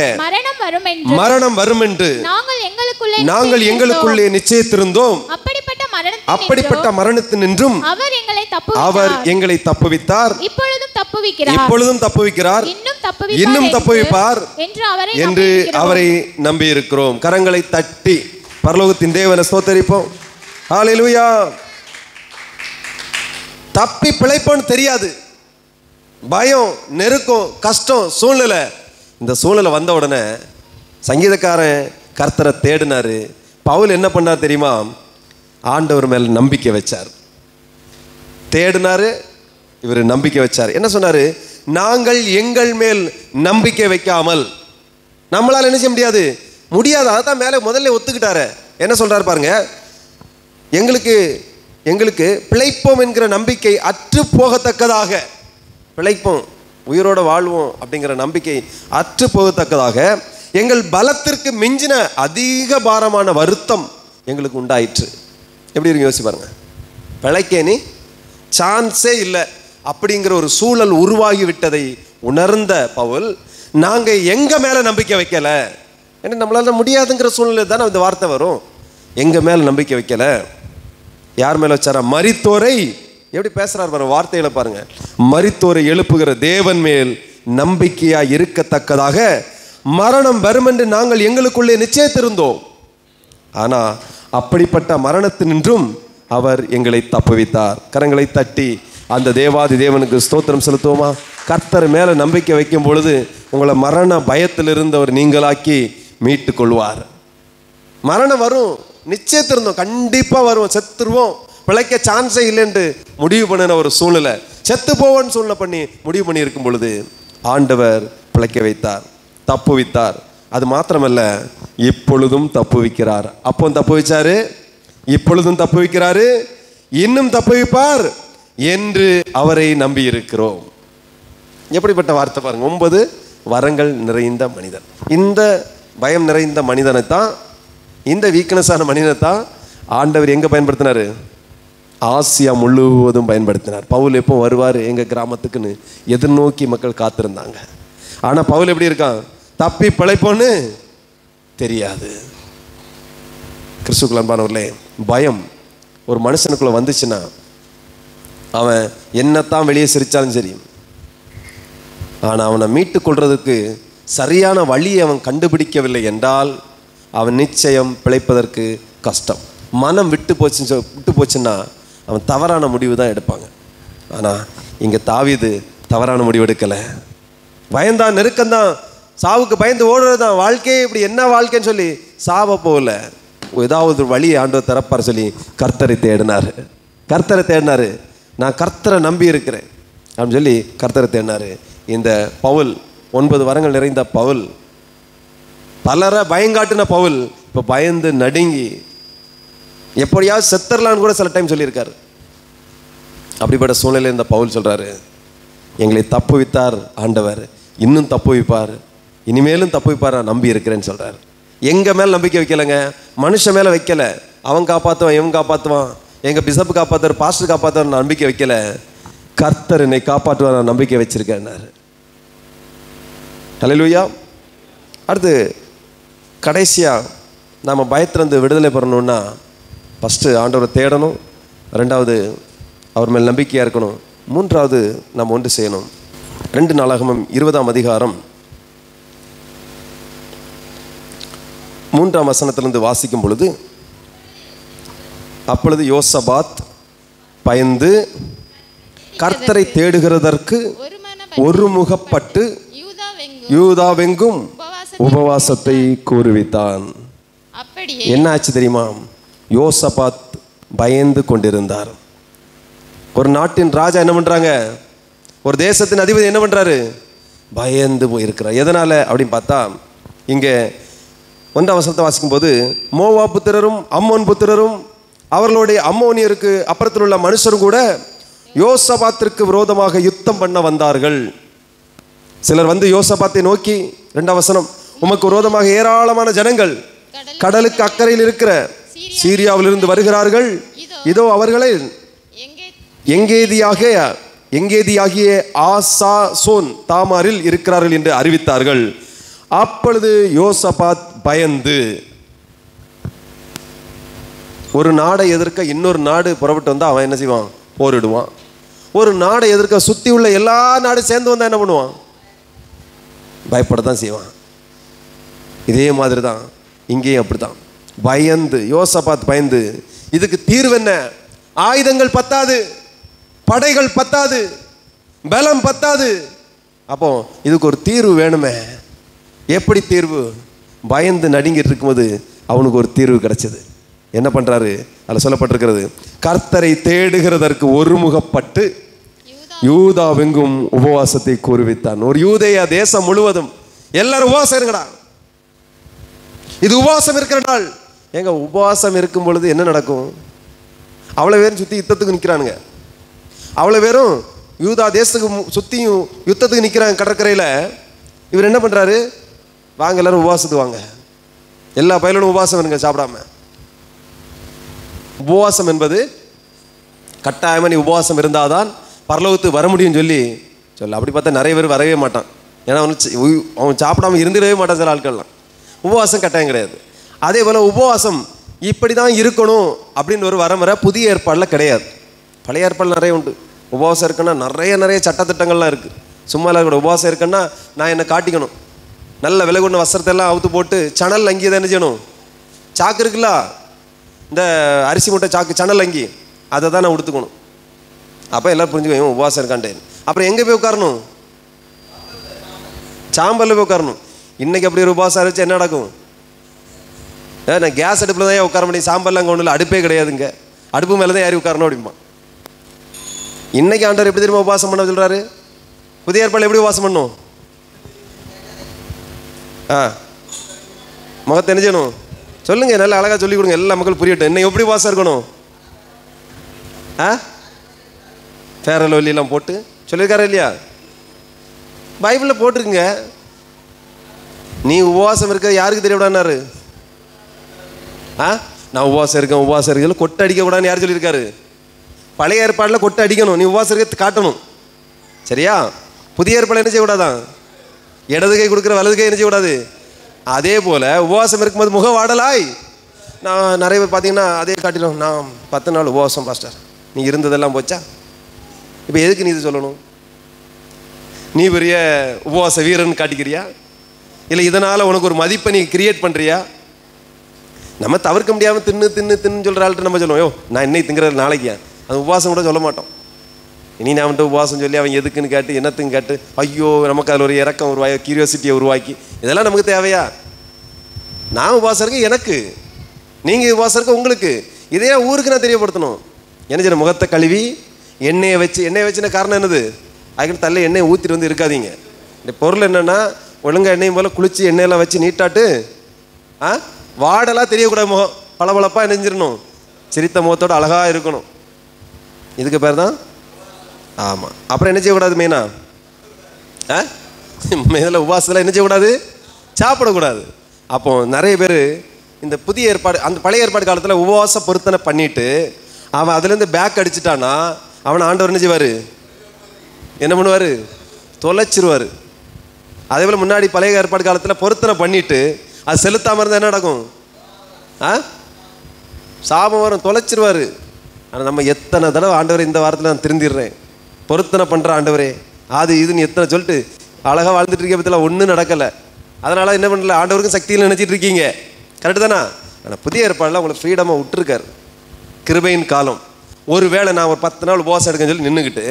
Speaker 1: மரணம் வரும் என்று நாங்கள் எங்களுக்குள்ளே நிச்சயித்திருந்தோம். அப்படிப்பட்ட மரணத்தினின்றும் அவர் எங்களை தப்புவித்தார், இப்பொழுதும் தப்புவிக்கிறார், இன்னும் தப்புவிப்பார் என்று அவரை நம்பி இருக்கிறோம். கரங்களை தட்டி பரலோகத்தின் தேவனை ஸ்தோத்தரிப்போம். ஹல்லேலூயா. தப்பி பிழைப்போன்னு தெரியாது. பயம், நெருக்கம், கஷ்டம், சூழ்நிலை. இந்த சூழ்நிலை வந்த உடனே சங்கீதக்காரன் கர்த்தரை தேடினாரு. பவுல் என்ன பண்ணார் தெரியுமா? ஆண்டவர் மேல் நம்பிக்கை வச்சார். தேடினாரு, இவர் நம்பிக்கை வச்சார். என்ன சொன்னாரு? நாங்கள் எங்கள் மேல் நம்பிக்கை வைக்காமல் நம்மளால என்ன செய்ய முடியாது. அதான் மேலே முதல்ல ஒத்துக்கிட்டாரு. என்ன சொல்றாரு பாருங்க, எங்களுக்கு பிழைப்போம் என்கிற நம்பிக்கை அற்று போகத்தக்கதாக, பிழைப்போம், உயிரோட வாழ்வோம் அப்படிங்கிற நம்பிக்கை அற்று போகத்தக்கதாக எங்கள் பலத்திற்கு மிஞ்சின அதிக பாரமான வருத்தம் எங்களுக்கு உண்டாயிற்று. எப்படி இருக்கு யோசிச்சு பாருங்க. பிழைக்க நீ சான்ஸே இல்லை அப்படிங்கிற ஒரு சூழல் உருவாகி விட்டதை உணர்ந்த பவுல், நாங்கள் எங்க மேல நம்பிக்கை வைக்கல, ஏன்னா நம்மளால முடியாதுங்கிற சூழ்நிலை தானே இந்த வார்த்தை வரும். எங்க மேல நம்பிக்கை வைக்கல. யார் மேல வச்சாரா? மரித்தோரை. எப்படி பேசுறாரு பாருங்க, வார்த்தைகளை பாருங்க. மரித்தோரை எழுப்புகிற தேவன் மேல் நம்பிக்கையா இருக்கத்தக்கதாக மரணம் வரும் என்று நாங்கள் எங்களுக்குள்ளே நிச்சயித்திருந்தோம். ஆனா அப்படிப்பட்ட மரணத்தினின்றும் அவர் எங்களை தப்புவித்தார். கரங்களை தட்டி அந்த தேவாதி தேவனுக்கு ஸ்தோத்திரம் செலுத்துவோமா? கர்த்தர் மேல நம்பிக்கை வைக்கும் பொழுது உங்களை மரண பயத்திலிருந்து அவர் நீங்களாக்கி மீட்டு கொள்வார். மரணம் வரும், நிச்சயத்திருந்தோம், கண்டிப்பா வரும், செத்துருவோம், பிழைக்க சான்ஸே இல்லைன்னு முடிவு பண்ணின ஒரு சூழ்நிலை, செத்து போவோன்னு சூழ்நிலை பண்ணி முடிவு பண்ணி இருக்கும் பொழுது ஆண்டவர் பிழைக்க வைத்தார், தப்புவித்தார். அது மாத்திரமல்ல, இப்பொழுதும் தப்புவிக்கிறார். அப்போ தப்புவிச்சாரு, இப்பொழுதும் தப்புவிக்கிறாரு, இன்னும் தப்புவிப்பார் என்று அவரை நம்பி இருக்கிறோம். எப்படிப்பட்ட வார்த்தை பாருங்க. 9 வரங்கள் நிறைந்த மனிதன். இந்த பயம் நிறைந்த மனிதனை தான், இந்த வீக்னஸான மனிதனை தான் ஆண்டவர் எங்க பயன்படுத்தினாரு? ஆசியா முழுவதும் பயன்படுத்தினார். பவுல் எப்போ வருவார் எங்க கிராமத்துக்குன்னு எதிர்நோக்கி மக்கள் காத்திருந்தாங்க. ஆனா பவுல் எப்படி இருக்கான்? தப்பி பிழைப்போன்னு தெரியாது. கிறிஸ்துவுக்குள் அன்பானவர்களே, பயம் ஒரு மனுஷனுக்குள்ள வந்துச்சுன்னா அவன் என்னத்தான் வெளியே சிரிச்சாலும் சரி, ஆனால் அவனை மீட்டு கொள்றதுக்கு சரியான வழியை அவன் கண்டுபிடிக்கவில்லை என்றால் அவன் நிச்சயம் பிழைப்பதற்கு கஷ்டம். மனம் விட்டு போச்சுன்னா அவன் தவறான முடிவு தான் எடுப்பாங்க. ஆனால் இங்கே தாவீது தவறான முடிவு எடுக்கலை. பயந்தான், நெருக்கம்தான், சாவுக்கு பயந்து ஓடுறது தான் வாழ்க்கையே. இப்படி என்ன வாழ்க்கைன்னு சொல்லி சாவ போகல, ஏதாவது வழியை ஆண்டவர் திறப்பார் சொல்லி கர்த்தரை தேடினாரு. நான் கர்த்தரை நம்பி இருக்கிறேன் அப்படின்னு சொல்லி கர்த்தரை தேடினாரு. இந்த பவுல், 9 வரங்கள் நிறைந்த பவுல், பலரை பயங்காட்டின பவுல் இப்போ பயந்து நடுங்கி எப்படியாவது செத்தரலான்னு கூட சில டைம் சொல்லியிருக்காரு. அப்படிப்பட்ட சூழ்நிலை இந்த பவுல் சொல்றாரு, எங்களை தப்புவித்தார் ஆண்டவர், இன்னும் தப்புவிப்பார், இனிமேலும் தப்புவிப்பார், நான் நம்பி இருக்கிறேன்னு சொல்றாரு. எங்க மேல நம்பிக்கை வைக்கலைங்க, மனுஷன் மேல வைக்கல. அவன் காப்பாற்றுவான், இவன் காப்பாற்றுவான், எங்க பிஷப் காப்பாற்றுவார், பாஸ்டர் காப்பாற்றுவார், நான் நம்பிக்கை வைக்கல. கர்த்தர் என்னை காப்பாற்றுவார், நான் நம்பிக்கை வச்சிருக்கேன். ஹல்லேலூயா. அடுத்து கடைசியா நாம பயத்திலிருந்து விடுதலை பெறணும்னா ஃபஸ்ட்டு ஆண்டவரை தேடணும், 2வது அவர் மேல் நம்பிக்கையாக இருக்கணும், 3வது நாம் ஒன்று செய்யணும். 2 நாளாகமம் 20ஆம் அதிகாரம் 3ஆம் வசனத்திலிருந்து வாசிக்கும் பொழுது, அப்பொழுது யோசபாத் பயந்து கர்த்தரை தேடுகிறதற்கு ஒருமுகப்பட்டு யூதாவெங்கும் உபவாசத்தை கூறுவித்தான். என்ன ஆச்சு தெரியுமா? யோசபாத் பயந்து கொண்டிருந்தார். ஒரு நாட்டின் ராஜா என்ன பண்றாங்க, ஒரு தேசத்தின் அதிபதி என்ன பண்றாரு? பயந்து போயிருக்கிறார். எதனால அப்படின்னு பார்த்தா, இங்க 1ஆம் வசனத்தை வாசிக்கும் போது, மோவா புத்திரரும் அம்மோன் புத்திரரும் அவர்களுடைய அம்மோனியருக்கு அப்புறத்தில் உள்ள மனுஷரும் கூட யோசபாத்திற்கு விரோதமாக யுத்தம் பண்ண வந்தார்கள். சிலர் வந்து யோசபாத்தை நோக்கி, 2ஆம் வசனம், உமக்கு விரோதமாக ஏராளமான ஜனங்கள் கடலுக்கு அக்கறையில் இருக்கிற சீரியாவிலிருந்து வருகிறார்கள். இதோ அவர்களை எங்கேதியாகிய ஆசாசோன் தாமாரில் இருக்கிறார்கள் என்று அறிவித்தார்கள். அப்பொழுது யோசபாத் பயந்து, ஒரு நாடை எதிர்க்க இன்னொரு நாடு புறப்பட்டு வந்தா அவன் என்ன செய்வான்? போரிடுவான். ஒரு நாடை எதிர்க்க சுத்தி உள்ள எல்லா நாடும் சேர்ந்து வந்தா என்ன பண்ணுவான்? பயப்படத்தான் செய்வான். இதே மாதிரி தான் இங்கேயும் அப்படித்தான். பயந்து, யோசபாத் பயந்து, இதுக்கு தீர்வு என்ன? ஆயுதங்கள் பத்தாது, படைகள் பத்தாது, பலம் பத்தாது. அப்போ இதுக்கு ஒரு தீர்வு வேணுமே. எப்படி தீர்வு? பயந்து நடுங்கிட்டு இருக்கும்போது அவனுக்கு ஒரு தீர்வு கிடைச்சது. என்ன பண்றாரு? அதில் சொல்லப்பட்டிருக்கிறது, கர்த்தரை தேடுகிறதற்கு ஒருமுகப்பட்டு யூதாவெங்கும் உபவாசத்தை கூறுவித்தான். ஒரு யூதேயா தேசம் முழுவதும் எல்லாரும் உபவாசம் இருங்கடா. இது உபவாசம் இருக்கிற நாள். எங்க உபவாசம் இருக்கும் பொழுது என்ன நடக்கும்? அவ்வளோ பேரும் சுற்றி யுத்தத்துக்கு நிற்கிறானுங்க. அவ்வளோ பேரும் யூதா தேசத்துக்கு சுற்றியும் யுத்தத்துக்கு நிற்கிறாங்க கடற்கரையில். இவர் என்ன பண்ணுறாரு? வாங்க எல்லாரும் உபவாசத்துக்கு வாங்க, எல்லா பயிலும் உபவாசம் இருங்க, சாப்பிடாம. உபவாசம் என்பது கட்டாயமாக நீ உபவாசம் இருந்தால்தான் பரலோகத்துக்கு வர முடியும்னு சொல்லி அப்படி பார்த்தா நிறைய பேர் வரவே மாட்டான். ஏன்னா அவன் சாப்பிடாம இருந்துடவே மாட்டான் சில ஆட்கள்லாம். உபவாசம் கட்டாயம் கிடையாது. அதே போல் உபவாசம் இப்படி தான் இருக்கணும் அப்படின்னு ஒரு வரமுறை புதிய ஏற்பாடில் கிடையாது. பழைய ஏற்பாடு நிறைய உண்டு. உபவாசம் இருக்குன்னா நிறைய சட்டத்திட்டங்கள்லாம் இருக்குது. சும்மா இல்லை கூட. உபவாசம் இருக்குன்னா நான் என்னை காட்டிக்கணும், நல்ல விலை கொண்ட வஸ்திரத்தெல்லாம் அவுத்து போட்டு சணல் அங்கி தான் என்ன செய்யணும்? சாக்கு இருக்குல்ல, இந்த அரிசி மூட்டை சாக்கு சணல் அங்கி, அதை தான் நான் உடுத்துக்கணும். அப்போ எல்லோரும் புரிஞ்சுக்கணும் உபவாசம் இருக்கான்ட்டு. அப்புறம் எங்கே போய் உட்காரணும்? சாம்பலில் போய் உட்காரணும். இன்றைக்கி அப்படி ஒரு உபவாசம் இருந்துச்சு என்ன நடக்கும்? நான் கேஸ் அடுப்பில் தான் உட்கார முடியும், சாம்பல்லாம் அங்கே ஒன்றும் இல்லை, அடுப்பே கிடையாதுங்க, அடுப்பு மேலே தான் ஏறி உட்காரணும் அப்படிமா. இன்னைக்கு ஆண்டவர் எப்படி தெரியுமா உபவாசம் பண்ண சொல்கிறாரு? புதிய ஏற்பாடு எப்படி உபவாசம் பண்ணும்? முகத்தை என்ன செய்யணும் சொல்லுங்க, நல்லா அழகாக சொல்லி கொடுங்க, எல்லா மக்கள் புரியட்டும். என்ன எப்படி உபவாசம் இருக்கணும்? ஃபேர் லவ்லிலாம் போட்டு சொல்லியிருக்காரு இல்லையா? பைபிளில் போட்டிருக்குங்க. நீ உபவாசம் இருக்க யாருக்கு தெரியக்கூடாதுன்னாரு? நான் உபவாசம் இருக்கேன் கொட்டை அடிக்கக்கூடாதுன்னு யார் சொல்லியிருக்காரு? பழைய ஏற்பாடில் கொட்டை அடிக்கணும், நீ உபவாசம் இருக்க காட்டணும். சரியா? புதிய ஏற்பாடு என்ன செய்யக்கூடாதான்? இடது கை கொடுக்குற வலது கை என்ன செய்யக்கூடாது? அதே போல் உபவாசம் இருக்கும்போது முக வாடலாய். நான் நிறைய பேர் பார்த்தீங்கன்னா அதே காட்டிடும், நான் 10 நாள் உபவாசம் பாஸ்டர், நீ இருந்ததெல்லாம் போச்சா? இப்போ எதுக்கு நீ இது சொல்லணும்? நீ பெரிய உபவாச வீரன் காட்டிக்கிறியா? இல்லை இதனால் உனக்கு ஒரு மதிப்பை நீ கிரியேட் பண்ணுறியா? நம்ம தவிர்க்க முடியாமல் தின்னு சொல்கிற ஆள்கிட்ட நம்ம சொல்லுவோம், யோ நான் இன்னைக்கு திங்கிறது நாளைக்கு, அது உபவாசம் கூட சொல்ல மாட்டோம். இனி நான் வந்துட்டு உபவாசம் சொல்லி அவன் எதுக்குன்னு கேட்டு என்னத்துன்னு கேட்டு ஐயோ நமக்கு அதில் ஒரு இறக்கம் உருவாக்கி கியூரியாசிட்டியை உருவாக்கி இதெல்லாம் நமக்கு தேவையா? நான் உபவாசம் இருக்க எனக்கு, நீங்கள் உபவாசம் இருக்க உங்களுக்கு, இதையே ஊருக்கு நான் தெரியப்படுத்தணும். என்ன செய்யணும்? முகத்தை கழுவி எண்ணெயை வச்சுன காரணம் என்னது? அதுக்கு தள்ள எண்ணெயை ஊற்றிட்டு வந்து இருக்காதீங்க. இந்த பொருள் என்னென்னா ஒழுங்காக எண்ணெயும் போல் குளித்து எண்ணெயெல்லாம் வச்சு நீட்டாட்டு வாடெல்லாம் தெரியக்கூடாது. முகம் பளபளப்பாக நெஞ்சிடணும், சிரித்த முகத்தோடு அழகாக இருக்கணும். இதுக்கு பேர் தான் ஆமாம். அப்புறம் என்ன செய்யக்கூடாது? மெயினாக உபவாசத்தில் என்ன செய்யக்கூடாது? சாப்பிடக்கூடாது. அப்போ நிறைய பேர் இந்த புதிய ஏற்பாடு, அந்த பழைய ஏற்பாடு காலத்தில் உபவாச பொருத்தனை பண்ணிட்டு அவன் அதுலேருந்து பேக் அடிச்சுட்டான்னா அவனை ஆண்டவர் என்ன செய்வார்? என்ன பண்ணுவார்? தொலைச்சிருவார். அதே போல் முன்னாடி பழைய ஏற்பாடு காலத்தில் பொருத்தனை பண்ணிட்டு அது செலுத்தாமல் இருந்தால் என்ன நடக்கும்? சாபம் வரும், தொலைச்சிருவார். ஆனால் நம்ம எத்தனை தடவை ஆண்டவரே இந்த வாரத்தில் நான் திருந்திடுறேன், பொருத்தனை பண்ணுற ஆண்டவரே அது இதுன்னு எத்தனை சொல்லிட்டு அழகாக வாழ்ந்துட்டு இருக்க பற்றிலாம் ஒன்றும் நடக்கலை. அதனால் என்ன பண்ணல? ஆண்டவருக்கும் சக்தியில் நினச்சிட்டு இருக்கீங்க, கரெக்டு தானே? ஆனால் புதிய ஏற்பாடில் உங்களை ஃப்ரீடமாக விட்டுருக்கார். கிருபையின் காலம், ஒருவேளை நான் ஒரு 10 நாள் உபவாசம் எடுக்கன்னு சொல்லி நின்றுக்கிட்டு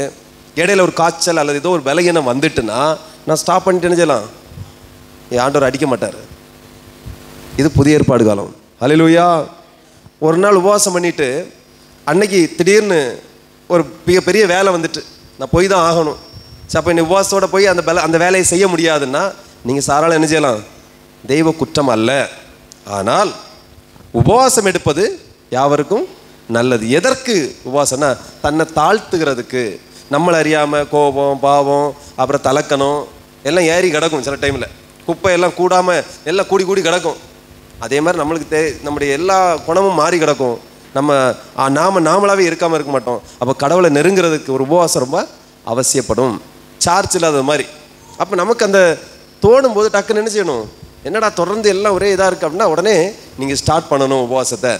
Speaker 1: இடையில ஒரு காய்ச்சல் அல்லது ஏதோ ஒரு பலகீனம் வந்துட்டுன்னா நான் ஸ்டாப் பண்ணிட்டு என்ன செய்யலாம்? என் ஆண்டவர் அடிக்க மாட்டார். இது புதிய ஏற்பாடு காலம். ஹல்லேலூயா. ஒரு நாள் உபவாசம் பண்ணிட்டு அன்னைக்கு திடீர்னு ஒரு பெரிய வேலை வந்துட்டு நான் போய் தான் ஆகணும். சரி, அப்போ இந்த உபவாசத்தோட போய் அந்த வேலையை செய்ய முடியாதுன்னா நீங்கள் சாராளம் என்ன செய்யலாம்? தெய்வ குற்றம் அல்ல. ஆனால் உபவாசம் எடுப்பது யாவருக்கும் நல்லது. எதற்கு உபவாசம்னா தன்னை தாழ்த்துகிறதுக்கு. நம்மளை அறியாமல் கோபம், பாவம், அப்புறம் தலக்கணும் எல்லாம் ஏறி கிடக்கும். சில டைமில் குப்பையெல்லாம் கூடாமல் எல்லாம் கூடி கூடி கிடக்கும். அதே மாதிரி நம்மளுக்கு நம்முடைய எல்லா குணமும் மாறி கிடக்கும். நாமளாவே இருக்காமல் இருக்க மாட்டோம். அப்போ கடவுளை நெருங்கிறதுக்கு ஒரு உபவாசம் ரொம்ப அவசியப்படும். சார்ஜ் இல்லாத மாதிரி. அப்போ நமக்கு அந்த தோணும் போது டக்குன்னு என்ன செய்யணும்? என்னடா தொடர்ந்து எல்லாம் ஒரே இதாக இருக்குது அப்படின்னா உடனே நீங்கள் ஸ்டார்ட் பண்ணணும் உபவாசத்தை.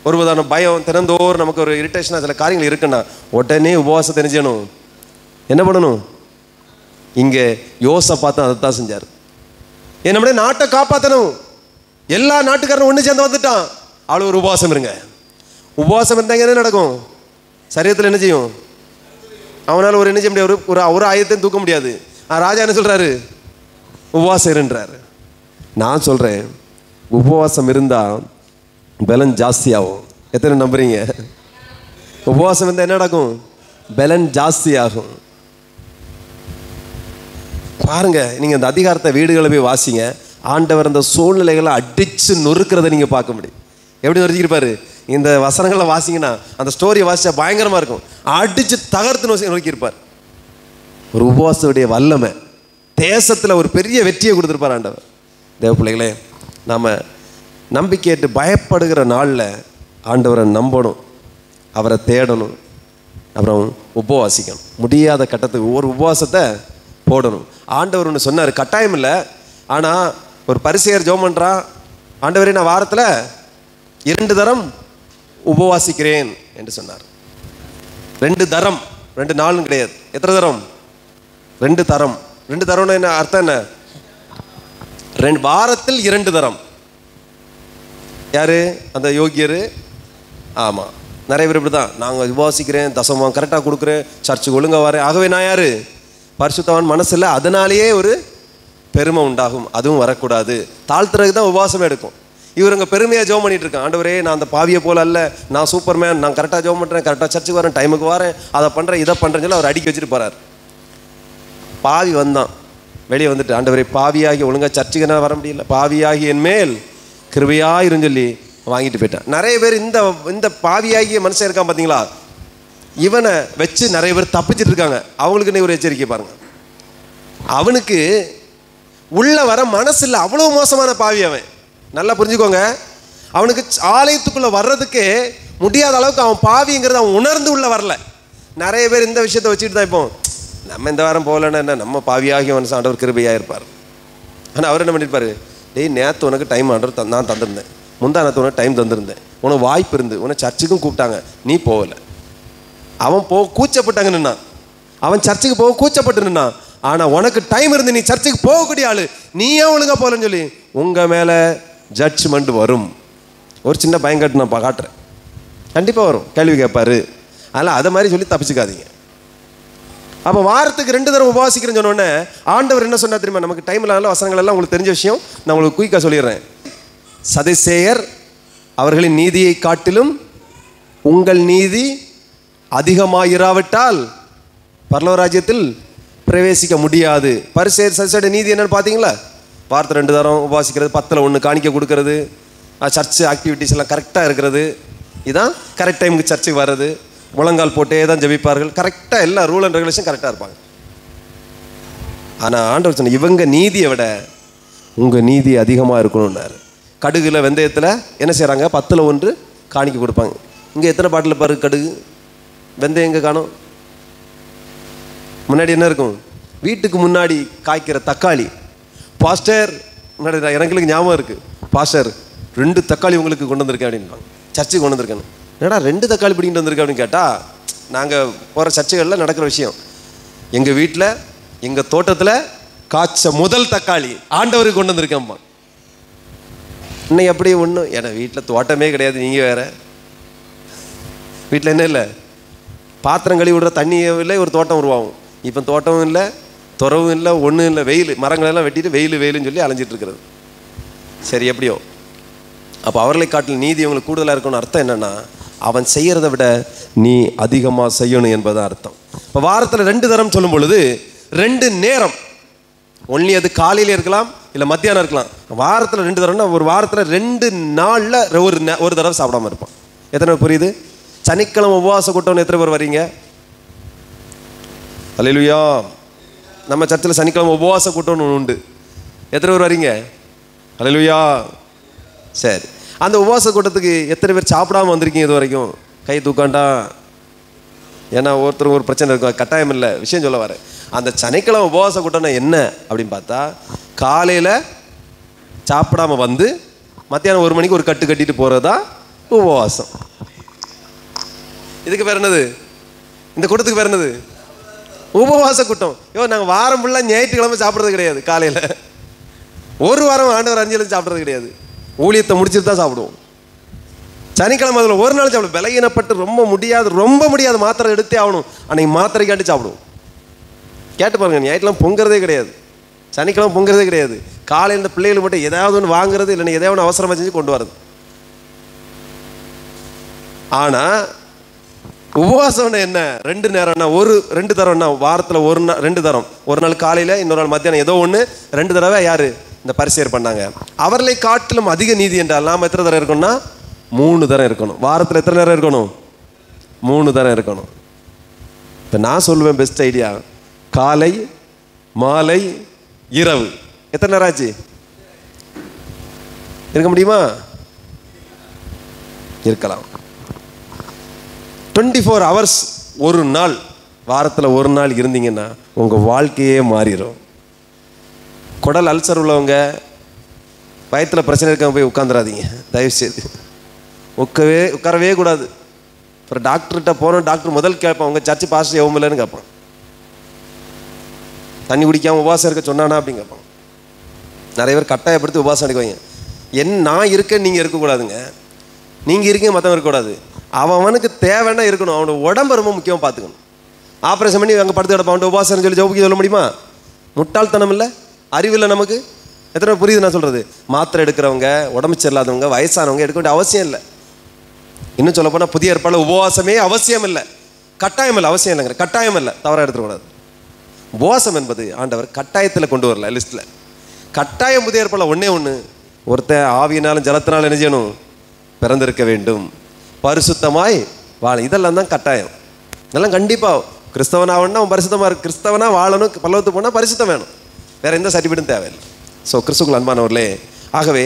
Speaker 1: ஒரு விதமான பயம் தினந்தோறும் நமக்கு ஒரு இரிட்டேஷனாக சில காரியங்கள் இருக்குன்னா உடனே உபவாசத்தை என்ன செய்யணும்? என்ன பண்ணணும்? இங்கே யோசா பார்த்து அதை தான் செஞ்சார். நம்முடைய நாட்டை காப்பாற்றணும். எல்லா நாட்டுக்காரனும் ஒன்று சேர்ந்து வந்துட்டான். அவ்வளோ ஒரு உபவாசம் இருங்க. உபவாசம் இருந்தாங்க என்ன நடக்கும்? சரீரத்தில் என்ன செய்யும்? அவனால் ஒரு என்ன செய்ய முடியாது? ஒரு ஆயுதத்தையும் தூக்க முடியாது. ராஜா என்ன சொல்கிறாரு? உபவாசம் இருன்றாரு. நான் சொல்கிறேன், உபவாசம் இருந்தால் பலன் ஜாஸ்தி ஆகும். எத்தனை நம்புறீங்க? உபவாசம் இருந்தால் என்ன நடக்கும்? பலன் ஜாஸ்தி ஆகும். பாருங்க, நீங்கள் அந்த அதிகாரத்தை வீடுகளை போய் வாசிங்க. ஆண்டவர் அந்த சூழ்நிலைகளை அடித்து நொறுக்கிறத நீங்கள் பார்க்க முடியும். எப்படி நொறுக்கிருப்பாரு? இந்த வசனங்களை வாசிங்கன்னா அந்த ஸ்டோரியை வாசிச்சா பயங்கரமாக இருக்கும். அடித்து தகர்த்து நொறுக்கியிருப்பார். ஒரு உபவாசத்துடைய வல்லமை தேசத்தில் ஒரு பெரிய வெற்றியை கொடுத்துருப்பார் ஆண்டவர். தேவ பிள்ளைகளே, நாம் நம்பிக்கையிட்டு பயப்படுகிற நாளில் ஆண்டவரை நம்பணும், அவரை தேடணும், அப்புறம் உபவாசிக்கணும். முடியாத கட்டத்துக்கு ஒரு உபவாசத்தை போடணும். ஆண்டவர் ஒன்று சொன்னார், கட்டாயம் இல்லை. ஆனால் ஒரு பரிசேயர் ஜெபம் பண்ணுறான், ஆண்டவரே நான் வாரத்தில் 2 தரம் உபவாசிக்கிறேன் என்று சொன்னார். 2 தரம், 2 நாளும் கிடையாது. எத்தனை தரம்? 2 தரம். 2 தரம்னு என்ன அர்த்தம்? என்ன? வாரத்தில் 2 தரம். யாரு அந்த யோகியர்? ஆமாம், நிறைய பேர் இப்படி தான். நாங்கள் உபவாசிக்கிறேன், தசமம் கரெக்டாக கொடுக்குறேன், சர்ச்சுக்கு ஒழுங்காக வரேன், ஆகவே நான் யார்? பரிசுத்தவான். மனசு இல்லை, அதனாலேயே ஒரு பெருமை உண்டாகும். அதுவும் வரக்கூடாது. தாழ்த்துறதுக்கு தான் உபவாசமே எடுக்கும். இவர் அங்கே பெருமையாக ஜெபம் பண்ணிட்டு இருக்கான். ஆண்டவரே நான் அந்த பாவியை போல் அல்ல, நான் சூப்பர்மேன், நான் கரெக்டாக ஜெபம் பண்ணுறேன், கரெக்டாக சர்ச்சுக்கு வரேன், டைமுக்கு வரேன், அதை பண்ணுறேன், இதை பண்ணுறேன்னு சொல்லி அவர் அடிக்க வச்சுட்டு போகிறார். பாவி வந்தான், வெளியே வந்துட்டு, ஆண்டவரே பாவியாகி ஒழுங்காக சர்ச்சுக்கு என்ன வர முடியல, பாவியாகி என் மேல் கிருபையாயிரும் சொல்லி வாங்கிட்டு போயிட்டான். நிறைய பேர் இந்த பாவியாகிய மனுஷன் இருக்கான் பார்த்தீங்களா, இவனை வச்சு நிறைய பேர் தப்பிச்சிட்டு இருக்காங்க. அவங்களுக்கு நீ ஒரு எச்சரிக்கை பாருங்க. அவனுக்கு உள்ள வர மனசு இல்லை, அவ்வளோ மோசமான பாவி அவன். நல்லா புரிஞ்சுக்கோங்க. அவனுக்கு ஆலயத்துக்குள்ளே வர்றதுக்கே முடியாத அளவுக்கு அவன் பாவிங்கிறத அவன் உணர்ந்து உள்ள வரல. நிறைய பேர் இந்த விஷயத்தை வச்சுட்டு தான் இப்போ நம்ம இந்த வாரம் போகலன்னா என்ன, நம்ம பாவியாகிய மனுஷன் ஆண்டவர் கிருபையாக இருப்பார். ஆனால் அவர் என்ன பண்ணியிருப்பார்? டேய், நேற்று உனக்கு டைம் ஆண்டவர் நான் தந்திருந்தேன், முந்தா நேற்று உனக்கு டைம் தந்திருந்தேன், உனக்கு வாய்ப்பு இருந்து உன்னை சர்ச்சுக்கும் கூப்பிட்டாங்க, நீ போகலை. அவன் கூச்சப்பட்டாங்க நின்னான், அவன் சர்ச்சுக்கு போக கூச்சப்பட்டு நின்னான். ஆனால் உனக்கு டைம் இருந்து நீ சர்ச்சுக்கு போகக்கூடிய ஆள், நீ ஏன் ஒழுங்காக போகலன்னு சொல்லி உங்கள் மேலே ஜட்ஜ்மெண்ட் வரும். ஒரு சின்ன பயங்கட்டு நான் காட்டுறேன், கண்டிப்பாக வரும், கேள்வி கேட்பாரு. அதனால் அதை மாதிரி சொல்லி தப்பிச்சுக்காதீங்க. அப்போ வாரத்துக்கு 2 தடவை உபவாசிக்கிறேன்னு சொன்னோடனே ஆண்டவர் என்ன சொன்னா தெரியுமா? நமக்கு டைம் இல்லாத வசனங்கள் எல்லாம் உங்களுக்கு தெரிஞ்ச விஷயம், நான் உங்களுக்கு குயிக்காக சொல்லிடுறேன். சதுசேயர் அவர்களின் நீதியை காட்டிலும் உங்கள் நீதி அதிகமாயிராவிட்டால் பரலோக ராஜ்யத்தில் பிரவேசிக்க முடியாது. பரிசேயர் சதுசேயரோட நீதி என்னன்னு பார்த்தீங்களா? வாரத்தை 2 தரம் உபவாசிக்கிறது, 10ல் 1 காணிக்க கொடுக்கறது, சர்ச்சு ஆக்டிவிட்டீஸ் எல்லாம் கரெக்டாக இருக்கிறது, இதுதான் கரெக்ட் டைமுக்கு சர்ச்சுக்கு வர்றது, முழங்கால் போட்டே தான் ஜெபிப்பார்கள், கரெக்டாக எல்லா ரூல் அண்ட் ரெகுலேஷன் கரெக்டாக இருப்பாங்க. ஆனால் ஆண்டவர் சொன்ன இவங்க நீதியை விட உங்கள் நீதி அதிகமாக இருக்கணும்னாரு. கடுகுல வெந்தயத்தில் என்ன செய்கிறாங்க? 10ல் 1 காணிக்க கொடுப்பாங்க. இங்கே எத்தனை பாட்டில் பாரு கடுகு, வெந்தயம் எங்கே காணும்? முன்னாடி என்ன இருக்கும்? வீட்டுக்கு முன்னாடி காய்க்கிற தக்காளி. பாஸ்டர், முன்னாடி எனக்கு ஞாபகம் இருக்குது, பாஸ்டர் 2 தக்காளி உங்களுக்கு கொண்டு வந்திருக்கேன் அப்படின்பாங்க. சர்ச்சுக்கு கொண்டு வந்திருக்கேன்னு. என்னடா 2 தக்காளி பிடிக்கிட்டு வந்திருக்கேன் அப்படின்னு கேட்டால், நாங்கள் போகிற சர்ச்சுகளில் நடக்கிற விஷயம். எங்கள் வீட்டில் எங்கள் தோட்டத்தில் காய்ச்ச முதல் தக்காளி ஆண்டவருக்கு கொண்டு வந்திருக்கேன்ப்பா. இன்னும் எப்படி ஒன்றும், ஏன்னா வீட்டில் தோட்டமே கிடையாது, நீங்கள் வேறு. வீட்டில் என்ன இல்லை? பாத்திரம் கழுவி விடுற தண்ணியும் இல்லை, ஒரு தோட்டம் உருவாகும். இப்போ தோட்டமும் இல்லை, துறவும் இல்லை, ஒன்றும் இல்லை. வெயில், மரங்களெல்லாம் வெட்டிட்டு வெயிலுன்னு சொல்லி அலைஞ்சிட்டு இருக்கிறது. சரி, எப்படியோ. அப்போ அவர்களை காட்டில் நீதி உங்களுக்கு கூடுதலாக இருக்கணும்னு அர்த்தம் என்னென்னா, அவன் செய்கிறத விட நீ அதிகமாக செய்யணும் என்பதான் அர்த்தம். இப்போ வாரத்தில் 2 தரம் சொல்லும் பொழுது 2 நேரம், ஒன்லி அது காலையில் இருக்கலாம், இல்லை மத்தியானம் இருக்கலாம். வாரத்தில் 2 தரம்னா ஒரு வாரத்தில் 2 நாளில் ஒரு தடவை சாப்பிடாமல் இருப்பான். எத்தனை புரியுது? சனிக்கிழமை உபவாச கூட்டம்னு எத்தனை பேர் வரீங்க? அல்லேலூயா. நம்ம சர்ச்சில் சனிக்கிழமை உபவாச கூட்டம்னு ஒன்று உண்டு. எத்தனை பேர் வரீங்க? அல்லேலூயா. சரி, அந்த உபவாச கூட்டத்துக்கு எத்தனை பேர் சாப்பிடாமல் வந்திருக்கீங்க இது வரைக்கும்? கை தூக்காண்டா. ஏன்னா ஒருத்தர் ஒரு பிரச்சனை இருக்கும், கட்டாயம் இல்லை, விஷயம் சொல்ல வர. அந்த சனிக்கிழமை உபவாச கூட்டம்னா என்ன அப்படின்னு பார்த்தா, காலையில் சாப்பிடாம வந்து மத்தியானம் 1 மணிக்கு ஒரு கட்டு கட்டிட்டு போகிறது தான் உபவாசம். இதுக்கு பேர் என்னது? இந்த கூட்டத்துக்கு பேர் என்னது? உபவாச கூட்டம். நாங்கள் வாரம் ஃபுல்லாக ஞாயிற்றுக்கிழமை சாப்பிட்றது கிடையாது. காலையில் ஒரு வாரம் ஆண்டவர் அஞ்சலும் சாப்பிட்றது கிடையாது. ஊழியத்தை முடிச்சுட்டு தான் சாப்பிடுவோம். சனிக்கிழமை அதில் ஒரு நாள் சாப்பிடுவோம். விலகினப்பட்டு ரொம்ப முடியாது மாத்திரை எடுத்தே ஆகணும். அன்னைக்கு மாத்திரைக்காண்டி சாப்பிடுவோம். கேட்டு பாருங்க, ஞாயிற்றுக்கிழமை பொங்குறதே கிடையாது, சனிக்கிழமை பொங்குறதே கிடையாது. காலையில் இந்த பிள்ளைகள் மட்டும் ஏதாவது ஒன்று வாங்குறது, இல்லைன்னா ஏதாவது ஒன்று அவசரமாக செஞ்சு கொண்டு வரது. ஆனால் உபவாசம்னா என்ன? 2 நேரம்னா 2 தரம்னா வாரத்தில் 2 தரம், ஒரு நாள் காலையில், இன்னொரு நாள் மத்தியானம், ஏதோ ஒன்று 2 தடவை யார் இந்த பரிசேர் பண்ணாங்க. அவர்களை காட்டிலும் அதிக நீதி என்றால் நாம் எத்தனை தரம் இருக்கணும்னா 3 தரம் இருக்கணும். வாரத்தில் எத்தனை நேரம் இருக்கணும்? 3 தரம் இருக்கணும். இப்போ நான் சொல்லுவேன் பெஸ்ட் ஐடியா, காலை, மாலை, இரவு. எத்தனை நேரம் ஆச்சு? இருக்க முடியுமா? இருக்கலாம். 24 hours ஒரு நாள், வாரத்தில் ஒரு நாள் இருந்தீங்கன்னா உங்கள் வாழ்க்கையே மாறிடும். குடல் அல்சர் உள்ளவங்க, வயிற்றில் பிரச்சனை இருக்காங்க, போய் உட்காந்துடாதீங்க தயவுசெய்து. உட்காரவே கூடாது. அப்புறம் டாக்டர்கிட்ட போனோம், டாக்டர் முதல் கேட்பான், உங்கள் சர்ச்சு பாஸ்டர் எவ்வளோ இல்லைன்னு கேட்பான். தண்ணி குடிக்காமல் உபவாசம் இருக்க சொன்னானா அப்படின்னு கேட்பான். நிறைய பேர் கட்டாயப்படுத்தி உபவாசம் எடுக்குவாங்க. நான் இருக்கேன்னு நீங்கள் இருக்கக்கூடாதுங்க, நீங்கள் இருக்கீங்க மற்றவங்க இருக்கக்கூடாது. அவனுக்கு தேவைன்னா இருக்கணும். அவனோட உடம்பு ரொம்ப முக்கியமாக பார்த்துக்கணும். ஆப்ரேஷன் பண்ணி அங்கே படுத்து கிடப்பான், அவன் உபவாசம் சொல்லி ஜவுக்கு சொல்ல முடியுமா? முட்டாள்தனம் இல்லை, அறிவில்லை நமக்கு. எத்தனை புரியுது நான் சொல்கிறது? மாத்திரை எடுக்கிறவங்க, உடம்பு சரியில்லாதவங்க, வயசானவங்க எடுக்க வேண்டிய அவசியம் இல்லை. இன்னும் சொல்ல போனால் புதிய ஏற்பாடில் உபவாசமே அவசியம் இல்லை, கட்டாயம் இல்லை. அவசியம் இல்லைங்கிற கட்டாயம் இல்லை, தவறாக எடுத்துக்கூடாது. உபவாசம் என்பது ஆண்டவர் கட்டாயத்தில் கொண்டு வரல லிஸ்ட்டில். கட்டாயம் புதிய ஏற்பாடில் ஒன்று, ஒருத்தன் ஆவியினாலும் ஜலத்தினாலும் என்ன செய்யணும்? பிறந்திருக்க வேண்டும், பரிசுத்தமாய் வாழ. இதெல்லாம் தான் கட்டாயம். இதெல்லாம் கண்டிப்பாக கிறிஸ்தவனாகணும்னா அவன் பரிசுத்தமாக இருக்கு. கிறிஸ்தவனாக வாழணும், பல்லவத்துக்கு போனால் பரிசுத்தம் வேணும், வேறு எந்த சர்டிஃபிகேட்டும் தேவையில்லை. ஸோ கிறிஸ்துவுக்குள் அன்பானவர்களே, ஆகவே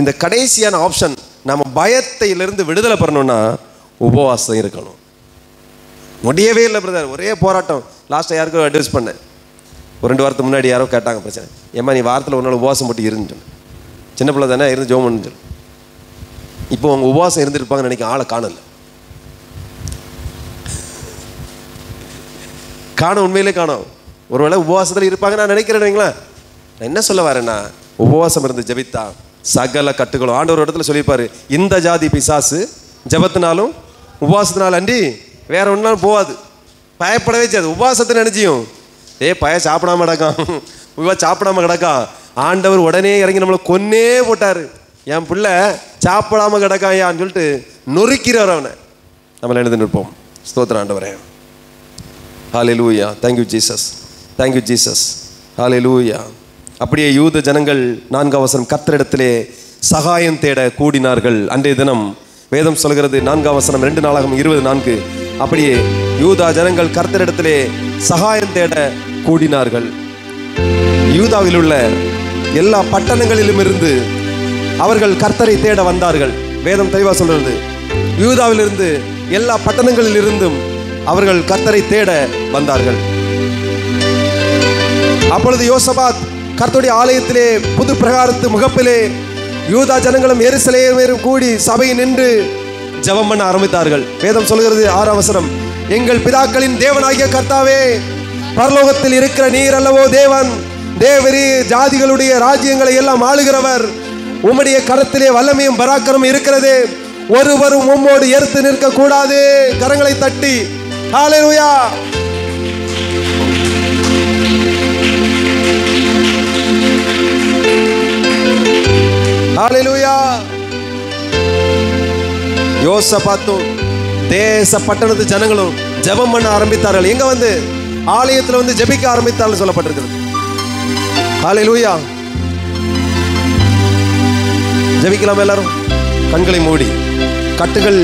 Speaker 1: இந்த கடைசியான ஆப்ஷன், நம்ம பயத்திலிருந்து விடுதலை பண்ணணும்னா உபவாசம் இருக்கணும். முடியவே இல்லை பிரதர், ஒரே போராட்டம். லாஸ்ட்டாக யாருக்கும் அட்வைஸ் பண்ணேன், ஒரு 2 வாரத்துக்கு முன்னாடி யாரோ கேட்டாங்க பிரச்சனை, ஏம்மா நீ வாரத்தில் 1 நாள் உபவாசம் போட்டு இருந்துட்டு, சின்ன பிள்ளை தானே இருந்து ஜோம் பண்ணு. இப்போ அவங்க உபவாசம் இருந்துருப்பாங்கன்னு நினைக்க, ஆளை காணல. உண்மையிலே காணும். ஒருவேளை உபவாசத்தில் இருப்பாங்க நான் நினைக்கிறேன். நான் என்ன சொல்ல வரேன்னா, உபவாசம் இருந்து ஜெபித்தா சகல கட்டுகளும், ஆண்டவர் இடத்துல சொல்லியிருப்பாரு, இந்த ஜாதி பிசாசு ஜெபத்தினாலும் உபவாசத்தினாலும் அண்டி வேற ஒன்றாலும் போகாது, பயப்படவே செய்யாது. உபவாசத்தை நினைச்சியும் சாப்பிடாம கிடக்கான், ஆண்டவர் உடனே இறங்கி நம்மளை கொன்னே போட்டாரு. என் பிள்ளை சாப்பிடாம கிடக்காயான்னு சொல்லிட்டு நொறுக்கிறார் அவனை. நம்மளை எழுந்து நிற்போம். ஸ்தோத்திரம் ஆண்டவரே. ஹல்லேலூயா. Thank you Jesus, thank you Jesus. ஹல்லேலூயா. அப்படியே யூத ஜனங்கள் 4ஆம் வசனம், கர்த்தரிடத்திலே சகாயம் தேட கூடினார்கள். அன்றைய தினம் வேதம் சொல்கிறது 4ஆம் வசனம் 2 நாளாகமம் 24. அப்படியே யூதா ஜனங்கள் கர்த்தரிடத்திலே சகாயம் தேட கூடினார்கள். யூதாவில் உள்ள எல்லா பட்டணங்களிலும் இருந்து அவர்கள் கர்த்தரை தேட வந்தார்கள். வேதம் தெளிவா சொல்றது, யூதாவிலிருந்து எல்லா பட்டணங்களில் இருந்தும் அவர்கள் கர்த்தரை தேட வந்தார்கள். அப்பொழுது யோசபாத் கர்த்தருடைய ஆலயத்திலே புது பிரகாரத்து முகப்பிலே யூதா ஜனங்களும் எருசலேமும் கூடி சபை நின்று ஜெபம் பண்ண ஆரம்பித்தார்கள். வேதம் சொல்கிறது 6ஆம் வசனம், எங்கள் பிதாக்களின் தேவனாகிய கர்த்தாவே, பரலோகத்தில் இருக்கிற நீர் அல்லவோ தேவன், தேவரீ ஜாதிகளுடைய ராஜ்யங்களை எல்லாம் ஆளுகிறவர். உம்முடைய கரத்திலே வல்லமையும் பராக்கிரமும் இருக்கிறது. ஒருவரும் உம்மோடு எதிர்த்து நிற்க கூடாது. கரங்களை தட்டி ஹல்லேலூயா. ஹல்லேலூயா. யோசபாத்தும் தேச பட்டணத்து ஜனங்களும் ஜெபம் பண்ண ஆரம்பித்தார்கள். எங்க வந்து ஆலயத்தில் வந்து ஜெபிக்க ஆரம்பித்தார்கள் சொல்லப்பட்டிருக்கிறது. ஹல்லேலூயா. ஜெபிக்கலாம் எல்லாரும் கண்களை மூடி. கட்டுகள்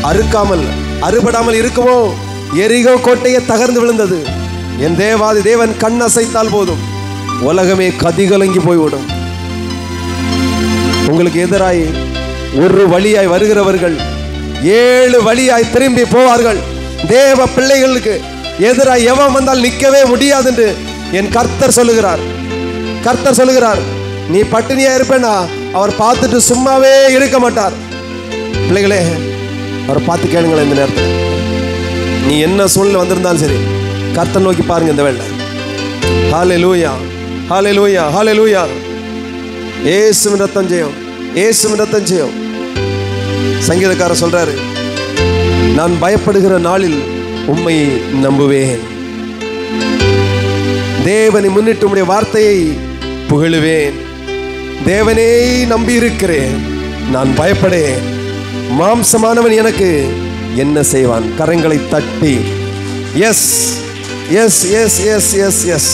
Speaker 1: அறுக்காமல் அறுபடாமல் இருக்குமோ? எரிகோ கோட்டையை தகர்ந்து விழுந்தது. என் தேவாதி தேவன் கண் அசைத்தால் போதும் உலகமே கதிகலங்கி போய்விடும். உங்களுக்கு எதிராய் ஒரு வழியாய் வருகிறவர்கள் 7 வழியாய் திரும்பி போவார்கள். தேவ பிள்ளைகளுக்கு எதிராய் எவன் வந்தால் நிற்கவே முடியாது என்று என் கர்த்தர் சொல்லுகிறார். கர்த்தர் சொல்லுகிறார், நீ பட்டினியா இருப்பேனா அவர் பார்த்துட்டு சும்மாவே இருக்க மாட்டார். பிள்ளைகளே, அவர் பார்த்து கேளுங்களேன். இந்த நேரத்தில் நீ என்ன சூழ்நிலை வந்திருந்தாலும் சரி, கர்த்தர் நோக்கி பாருங்க இந்த வேளை. ஹல்லேலூயா, ஹல்லேலூயா, ஹல்லேலூயா. இயேசுவின் ரத்தம் ஜெயம், இயேசுவின் ரத்தம் ஜெயம். சங்கீதக்காரர் சொல்றாரு, நான் பயப்படுகிற நாளில் உம்மை நம்புவேன். தேவனை முன்னிட்டு உம்முடைய வார்த்தையை புகழுவேன். தேவனே நம்பி இருக்கிறேன், நான் பயப்படேன். மாம்சமானவன் எனக்கு என்ன செய்வான்? கரங்களை தட்டி yes yes yes yes yes yes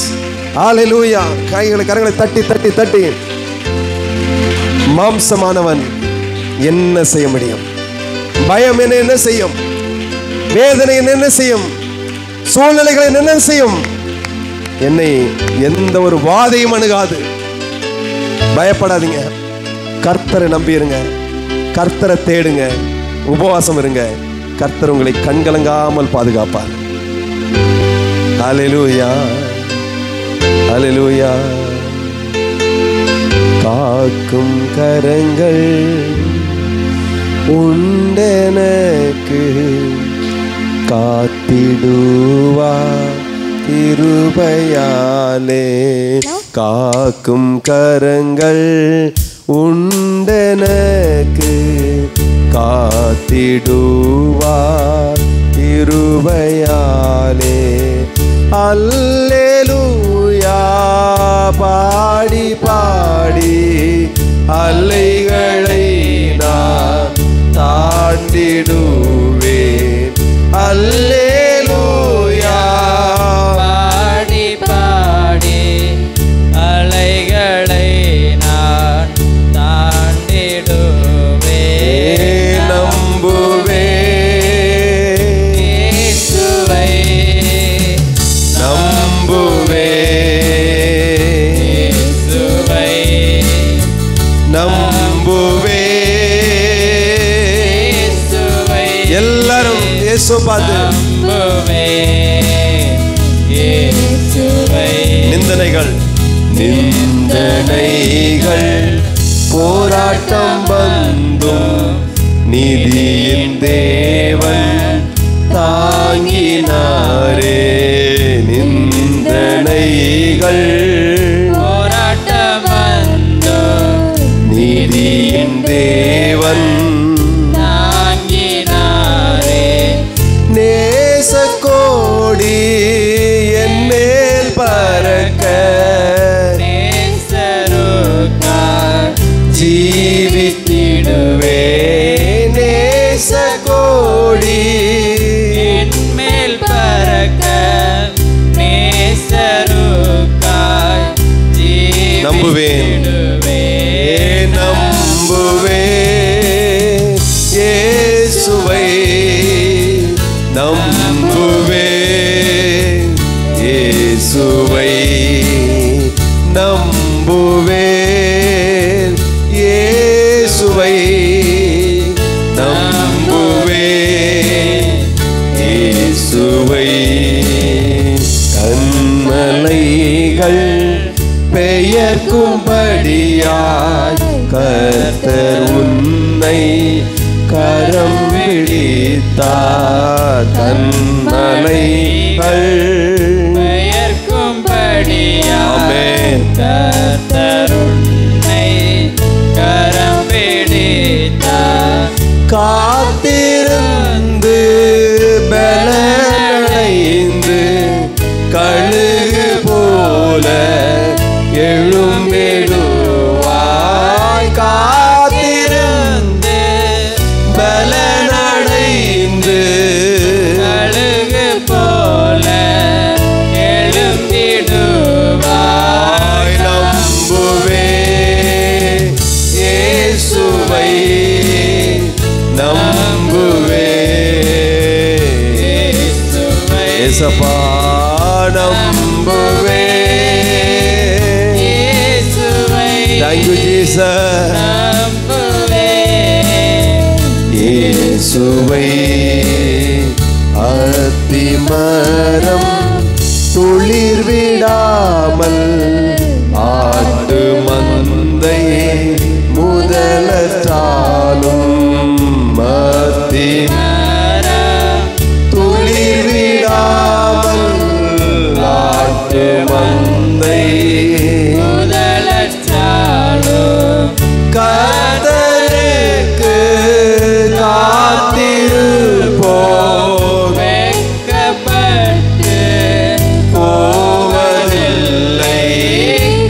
Speaker 1: ஹல்லேலூயா. கரங்களை தட்டி தட்டி தட்டி. மாம்சமானவன் என்ன செய்ய முடியும்? பயம் என்ன செய்யும்? வேதனை என்ன செய்யும்? சூழ்நிலைகளை என்ன செய்யும்? என்னை எந்த ஒரு வாதையும் அணுகாது. பயப்படாதீங்க. கர்த்தரை நம்பிருங்க, கர்த்தரை தேடுங்க, உபவாசம் இருங்க. கர்த்தர் உங்களை கண்கலங்காமல் பாதுகாப்பார். ஹல்லேலூயா, ஹல்லேலூயா. காக்கும் கரங்கள் உண்டெனக்கு காத்திடுவா கிருபையாலே. காக்கும் கரங்கள் உண்டெனக்கு காத்திடுவா கிருபையாலே. அல்லேலூயா பாடி பாடி அலைகளை நான் தாண்டிடுவேன். அல்லேலூயா
Speaker 2: பாடி பாடி அலைகளை நான் தாண்டிடுவேன்.
Speaker 1: நம்புவேன்
Speaker 2: இயேசுவை,
Speaker 1: நம்புவேன்
Speaker 2: இயேசுவை,
Speaker 1: நம்புவேன்.
Speaker 2: இயேசுவை.
Speaker 1: எல்லாரும் இயேசு பார்த்து
Speaker 2: நம்புவேன் இயேசுவை.
Speaker 1: நிந்தனைகள் நிந்தனைகள் போராட்டம் வந்தும் நீதியின் தேவன் தாங்கினாரே. நிந்தனைகள்
Speaker 2: போராட்டம் வந்தும்
Speaker 1: நீதியின் தேவன்
Speaker 2: தாங்கினாரே.
Speaker 1: நேசக்கோடி என் மேல் பறக்க
Speaker 2: நேசருக்காய்
Speaker 1: ஜீவித்திடுவே. நேசக்கோடி
Speaker 2: என் மேல் பறக்க நேசருக்காய்
Speaker 1: நம்புவேன்,
Speaker 2: ஜீவித்திடுவேன்.
Speaker 1: நம்புவேன் இயேசுவை, நம்புவேன் இயேசுவை, நம்புவேன் இயேசுவை, நம்புவேன் இயேசுவை. கண்மலைகள் பெயர்க்கும்படியாய் கர்த்தர் உன்னை கரம் பிடித்தார். கண்மலைகள்
Speaker 2: பெயர்க்கும்படியாய் கர்த்தர் உன்னை கரம் பிடித்தார்.
Speaker 1: ஏசப்பா நம்புவே. Thank you Jesus. இயேசுவை அத்திமரம் துளிர் விடாமல் ஆட்டு மந்தை முதலற்றாலும் அத்திமரம் துளிர் விடாமல் ஆட்டு மந்தை கர்த்தருக்கு காத்திருப்போம் வெட்கப்பட்டு போவதில்லை.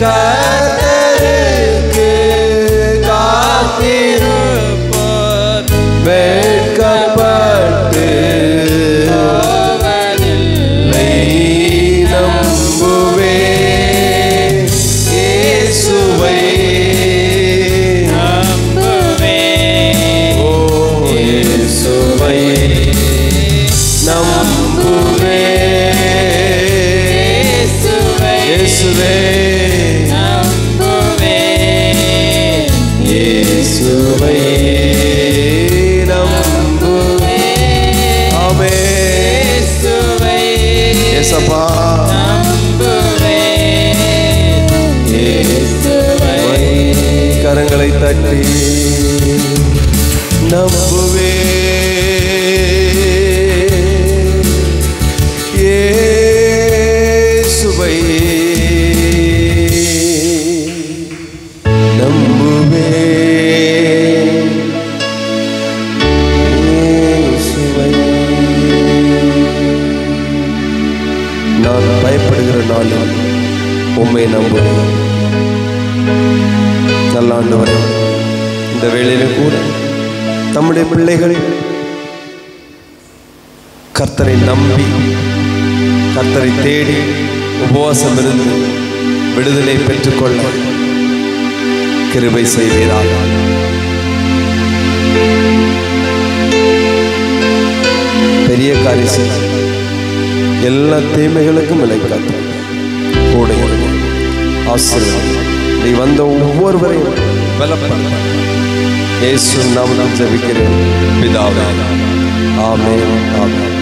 Speaker 1: கர்த்தருக்கு காத்திருப்போர் வெட்கப்பட்டு போவதில்லை. நம்புவே இயேசுவை நம்புவே. இயேசுவே நம்புவே. இயேசுவை நம்புவே. ஆமென். இயேசப்பா நம்புவே. இயேசுவை கரங்களை தட்டி நம்புவே. இயேசுவை நம்புவே. இயேசுவை நான் பயப்படுகிற நாளில் உம்மை நம்புவேன். நல்ல ஆண்டவரே, இந்த வேளையில கூட நம்முடைய பிள்ளைகள் கர்த்தரை நம்பி கர்த்தரை தேடி உபவாசம் இருந்து விடுதலை பெற்றுக்கொள்ள கிருபை செய்வீராக. பெரிய காரியம் எல்லா தீமைகளுக்கும் விலைக்காத்து கூட ஆசீர்வாதம். நீ வந்த ஒவ்வொருவரையும் பலப்படுத்த இயேசு நாமத்தில் ஜெபிக்கிறேன் பிதாவே. ஆமென். ஆமென்.